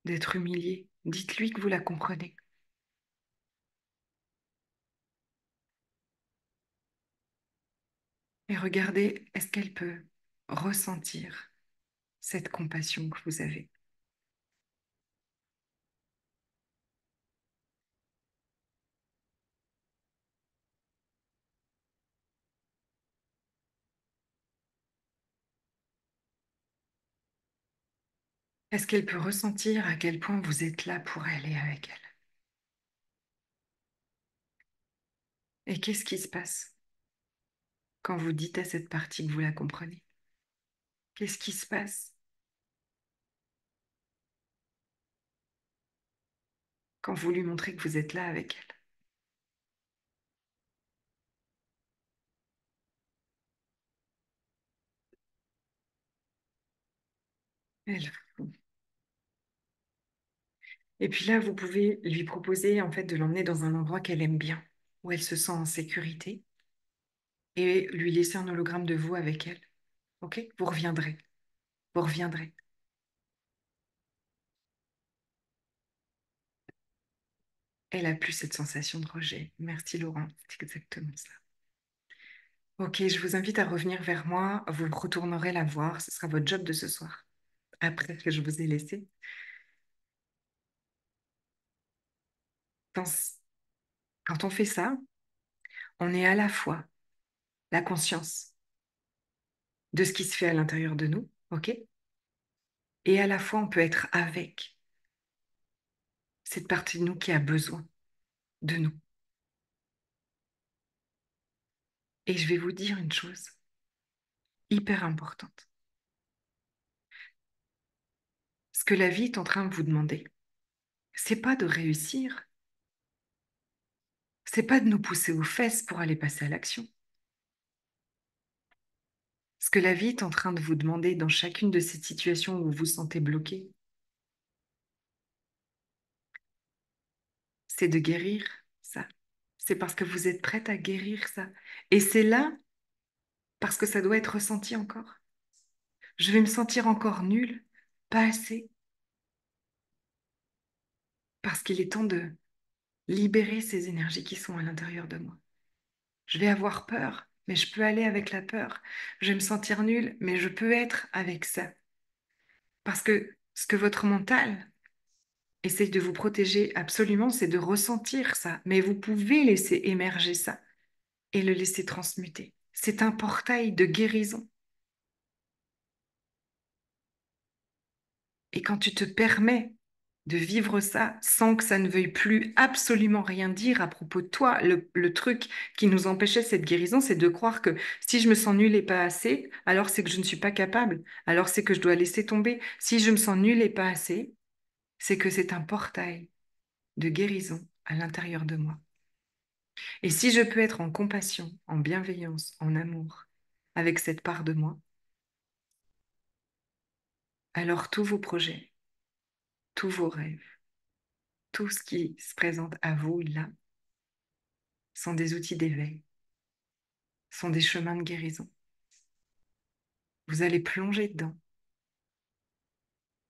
d'être humiliée. Dites-lui que vous la comprenez. Et regardez, est-ce qu'elle peut ressentir cette compassion que vous avez? Est-ce qu'elle peut ressentir à quel point vous êtes là pour elle et avec elle? Et qu'est-ce qui se passe quand vous dites à cette partie que vous la comprenez? Qu'est-ce qui se passe quand vous lui montrez que vous êtes là avec elle? Elle. Et puis là, vous pouvez lui proposer en fait de l'emmener dans un endroit qu'elle aime bien, où elle se sent en sécurité, et lui laisser un hologramme de vous avec elle. Ok? Vous reviendrez. Vous reviendrez. Elle a plus cette sensation de rejet. Merci Laurent, c'est exactement ça. Ok, je vous invite à revenir vers moi. Vous retournerez la voir. Ce sera votre job de ce soir, après que je vous ai laissé. Dans ce- Quand on fait ça, on est à la fois la conscience de ce qui se fait à l'intérieur de nous, ok? Et à la fois, on peut être avec cette partie de nous qui a besoin de nous. Et je vais vous dire une chose hyper importante. Ce que la vie est en train de vous demander, c'est pas de réussir, c'est pas de nous pousser aux fesses pour aller passer à l'action. Ce que la vie est en train de vous demander dans chacune de ces situations où vous vous sentez bloqué, c'est de guérir ça. C'est parce que vous êtes prête à guérir ça. Et c'est là parce que ça doit être ressenti encore. Je vais me sentir encore nulle, pas assez, parce qu'il est temps de libérer ces énergies qui sont à l'intérieur de moi. Je vais avoir peur, mais je peux aller avec la peur. Je vais me sentir nulle, mais je peux être avec ça. Parce que ce que votre mental essaye de vous protéger absolument, c'est de ressentir ça. Mais vous pouvez laisser émerger ça et le laisser transmuter. C'est un portail de guérison. Et quand tu te permets de vivre ça sans que ça ne veuille plus absolument rien dire à propos de toi, le truc qui nous empêchait cette guérison, c'est de croire que si je me sens nulle et pas assez, alors c'est que je ne suis pas capable, alors c'est que je dois laisser tomber. Si je me sens nulle et pas assez, c'est que c'est un portail de guérison à l'intérieur de moi. Et si je peux être en compassion, en bienveillance, en amour avec cette part de moi, alors tous vos projets, tous vos rêves, tout ce qui se présente à vous là, sont des outils d'éveil, sont des chemins de guérison. Vous allez plonger dedans,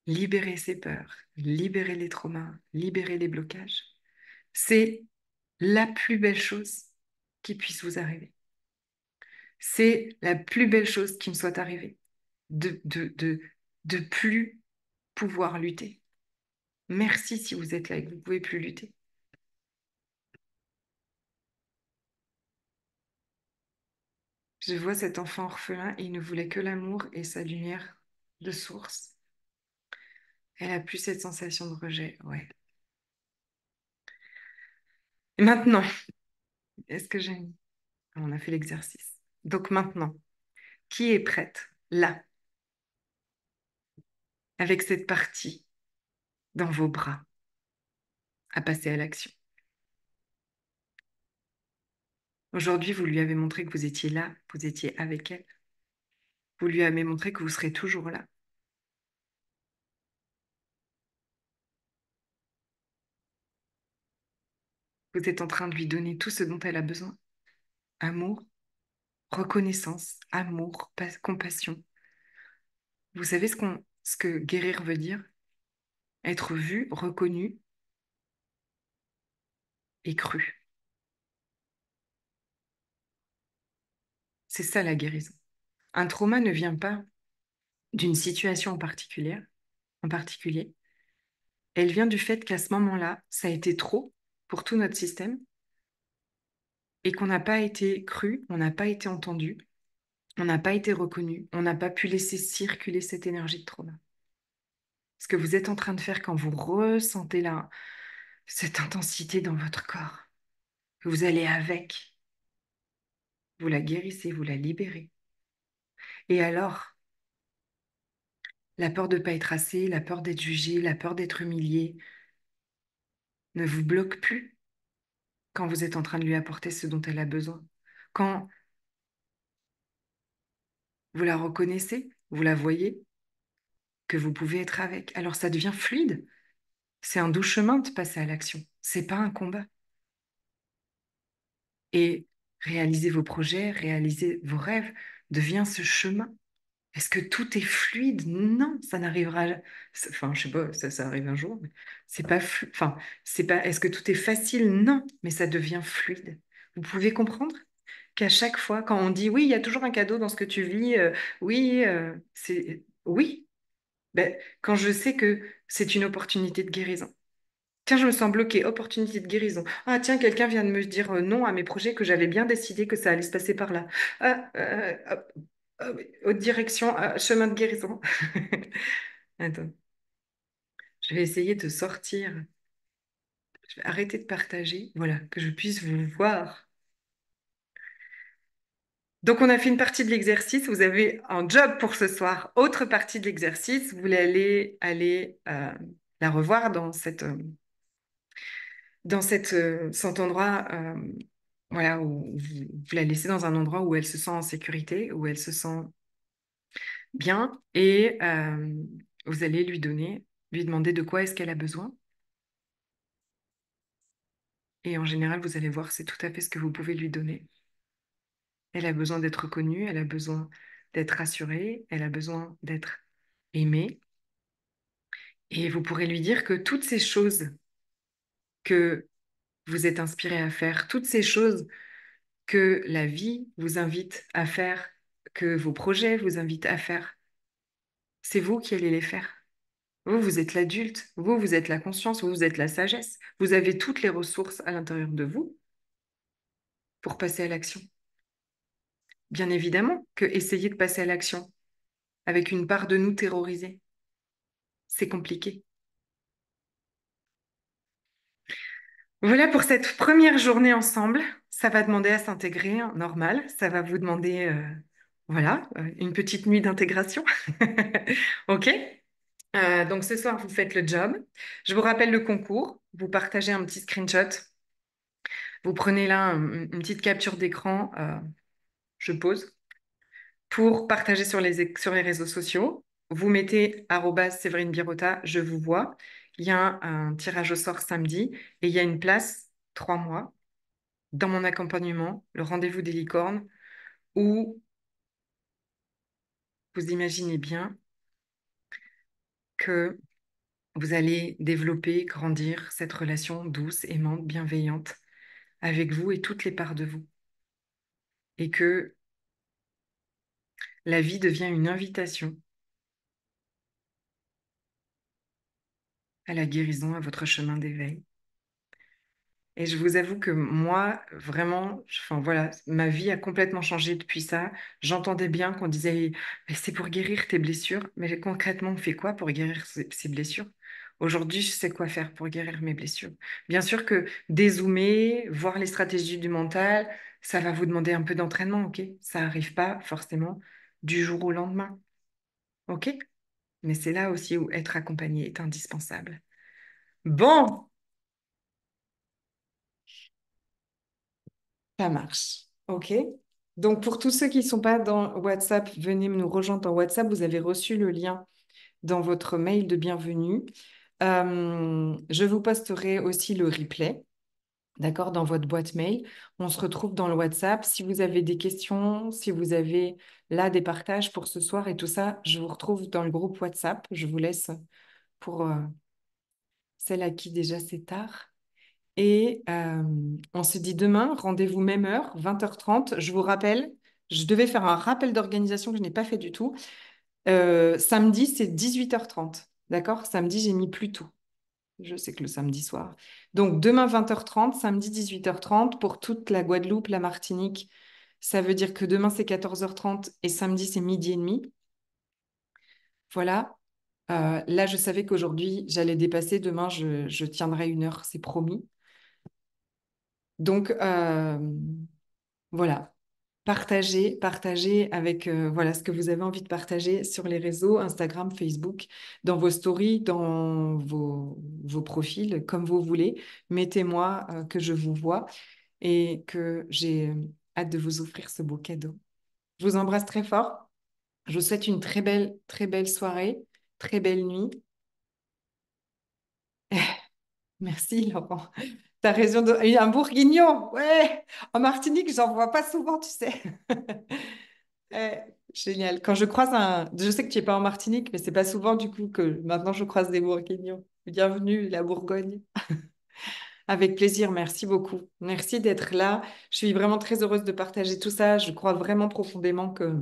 libérer ces peurs, libérer les traumas, libérer les blocages. C'est la plus belle chose qui puisse vous arriver. C'est la plus belle chose qui me soit arrivée, de plus pouvoir lutter. Merci si vous êtes là et que vous ne pouvez plus lutter. Je vois cet enfant orphelin, il ne voulait que l'amour et sa lumière de source. Elle a plus cette sensation de rejet, ouais. Et maintenant, est-ce que j'ai... On a fait l'exercice. Donc maintenant, qui est prête, là, avec cette partie dans vos bras, à passer à l'action? Aujourd'hui, vous lui avez montré que vous étiez là, vous étiez avec elle. Vous lui avez montré que vous serez toujours là. Vous êtes en train de lui donner tout ce dont elle a besoin. Amour, reconnaissance, amour, compassion. Vous savez ce que guérir veut dire? Être vu, reconnu et cru. C'est ça la guérison. Un trauma ne vient pas d'une situation en particulier. Elle vient du fait qu'à ce moment-là, ça a été trop pour tout notre système et qu'on n'a pas été cru, on n'a pas été entendu, on n'a pas été reconnu, on n'a pas pu laisser circuler cette énergie de trauma. Ce que vous êtes en train de faire quand vous ressentez là, cette intensité dans votre corps, vous allez avec, vous la guérissez, vous la libérez. Et alors, la peur de ne pas être assez, la peur d'être jugé, la peur d'être humilié ne vous bloque plus quand vous êtes en train de lui apporter ce dont elle a besoin. Quand vous la reconnaissez, vous la voyez, que vous pouvez être avec. Alors ça devient fluide. C'est un doux chemin de passer à l'action. C'est pas un combat. Et réaliser vos projets, réaliser vos rêves devient ce chemin. Est-ce que tout est fluide? Non, ça n'arrivera. Enfin, je sais pas, ça arrive un jour, mais c'est pas enfin, c'est pas. Est-ce que tout est facile? Non, mais ça devient fluide. Vous pouvez comprendre qu'à chaque fois, quand on dit oui, il y a toujours un cadeau dans ce que tu vis, oui, c'est oui. Ben, quand je sais que c'est une opportunité de guérison. Tiens, je me sens bloquée, opportunité de guérison. Ah, tiens, quelqu'un vient de me dire non à mes projets que j'avais bien décidé que ça allait se passer par là. Ah, hop, haute direction, chemin de guérison. Attends, je vais essayer de sortir. Je vais arrêter de partager, voilà, que je puisse vous voir. Donc, on a fait une partie de l'exercice. Vous avez un job pour ce soir. Autre partie de l'exercice, vous allez aller la revoir cet endroit, voilà, où vous la laissez dans un endroit où elle se sent en sécurité, où elle se sent bien, et vous allez lui demander de quoi est-ce qu'elle a besoin. Et en général, vous allez voir, c'est tout à fait ce que vous pouvez lui donner. Elle a besoin d'être connue, elle a besoin d'être rassurée, elle a besoin d'être aimée. Et vous pourrez lui dire que toutes ces choses que vous êtes inspiré à faire, toutes ces choses que la vie vous invite à faire, que vos projets vous invitent à faire, c'est vous qui allez les faire. Vous, vous êtes l'adulte, vous êtes la conscience, vous êtes la sagesse. Vous avez toutes les ressources à l'intérieur de vous pour passer à l'action. Bien évidemment que essayer de passer à l'action avec une part de nous terrorisée, c'est compliqué. Voilà pour cette première journée ensemble. Ça va demander à s'intégrer, hein, normal. Ça va vous demander, voilà, une petite nuit d'intégration. OK? Donc ce soir, vous faites le job. Je vous rappelle le concours. Vous partagez un petit screenshot. Vous prenez là une petite capture d'écran, je pose, pour partager sur les réseaux sociaux. Vous mettez @Séverine Birota, je vous vois. Il y a un tirage au sort samedi et il y a une place, 3 mois, dans mon accompagnement, le rendez-vous des licornes, où vous imaginez bien que vous allez développer, grandir cette relation douce, aimante, bienveillante avec vous et toutes les parts de vous. Et que la vie devient une invitation à la guérison, à votre chemin d'éveil. Et je vous avoue que moi, vraiment, enfin voilà, ma vie a complètement changé depuis ça. J'entendais bien qu'on disait, mais c'est pour guérir tes blessures. Mais concrètement, on fait quoi pour guérir ces blessures? Aujourd'hui, je sais quoi faire pour guérir mes blessures. Bien sûr que dézoomer, voir les stratégies du mental, ça va vous demander un peu d'entraînement, ok? Ça n'arrive pas forcément du jour au lendemain, ok? Mais c'est là aussi où être accompagné est indispensable. Bon, ça marche. OK. Donc, pour tous ceux qui ne sont pas dans WhatsApp, venez nous rejoindre dans WhatsApp. Vous avez reçu le lien dans votre mail de bienvenue. Je vous posterai aussi le replay, d'accord, dans votre boîte mail. On se retrouve dans le WhatsApp. Si vous avez des questions, si vous avez là des partages pour ce soir et tout ça, je vous retrouve dans le groupe WhatsApp. Je vous laisse pour celle à qui déjà c'est tard. Et on se dit demain, rendez-vous même heure, 20h30. Je vous rappelle, je devais faire un rappel d'organisation que je n'ai pas fait du tout. Samedi, c'est 18h30. D'accord? Samedi, j'ai mis plus tôt. Je sais que le samedi soir. Donc demain, 20h30, samedi, 18h30 pour toute la Guadeloupe, la Martinique. Ça veut dire que demain, c'est 14h30 et samedi, c'est midi et demi. Voilà. Là, je savais qu'aujourd'hui, j'allais dépasser. Demain, je tiendrai 1 heure, c'est promis. Donc, voilà. Partagez avec voilà ce que vous avez envie de partager sur les réseaux, Instagram, Facebook, dans vos stories, dans vos profils, comme vous voulez. Mettez-moi que je vous vois et que j'ai hâte de vous offrir ce beau cadeau. Je vous embrasse très fort. Je vous souhaite une très belle soirée, très belle nuit. Merci, Laurent. T'as raison de... Un bourguignon, ouais. En Martinique, j'en vois pas souvent, tu sais. Génial. Quand je croise un... Je sais que tu n'es pas en Martinique, mais c'est pas souvent du coup que maintenant je croise des Bourguignons. Bienvenue, la Bourgogne. Avec plaisir, merci beaucoup. Merci d'être là. Je suis vraiment très heureuse de partager tout ça. Je crois vraiment profondément que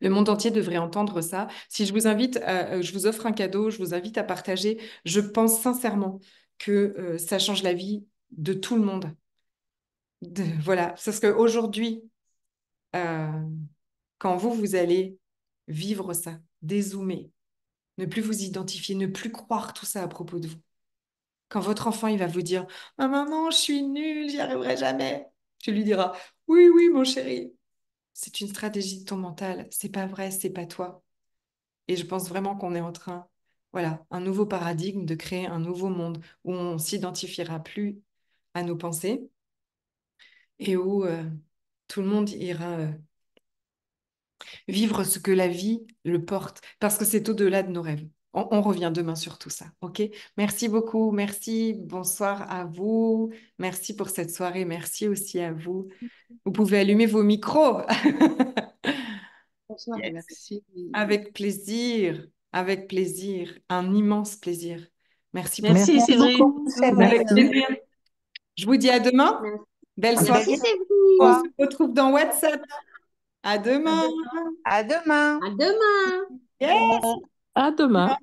le monde entier devrait entendre ça. Si je vous invite, je vous offre un cadeau, je vous invite à partager. Je pense sincèrement que ça change la vie de tout le monde. Voilà, parce qu'aujourd'hui, euh, quand vous allez vivre ça, dézoomer, ne plus vous identifier, ne plus croire tout ça à propos de vous. Quand votre enfant, il va vous dire, ah, maman, je suis nulle, j'y arriverai jamais. Tu lui diras, oui, oui, mon chéri, c'est une stratégie de ton mental. C'est pas vrai, c'est pas toi. Et je pense vraiment qu'on est en train, voilà, un nouveau paradigme de créer un nouveau monde où on s'identifiera plus à nos pensées et où tout le monde ira vivre ce que la vie le porte, parce que c'est au-delà de nos rêves. On revient demain sur tout ça, ok? Merci beaucoup, merci, bonsoir à vous, merci pour cette soirée, merci aussi à vous. Vous pouvez allumer vos micros. Bonsoir et Yes. merci. Avec plaisir, un immense plaisir. Merci pour ça. Merci Merci Séverine. beaucoup, Séverine. Avec plaisir. Je vous dis à demain. Merci. Belle À soirée. Merci demain. On Séverine. se retrouve dans WhatsApp. À demain. À demain. À demain. Yes. À demain.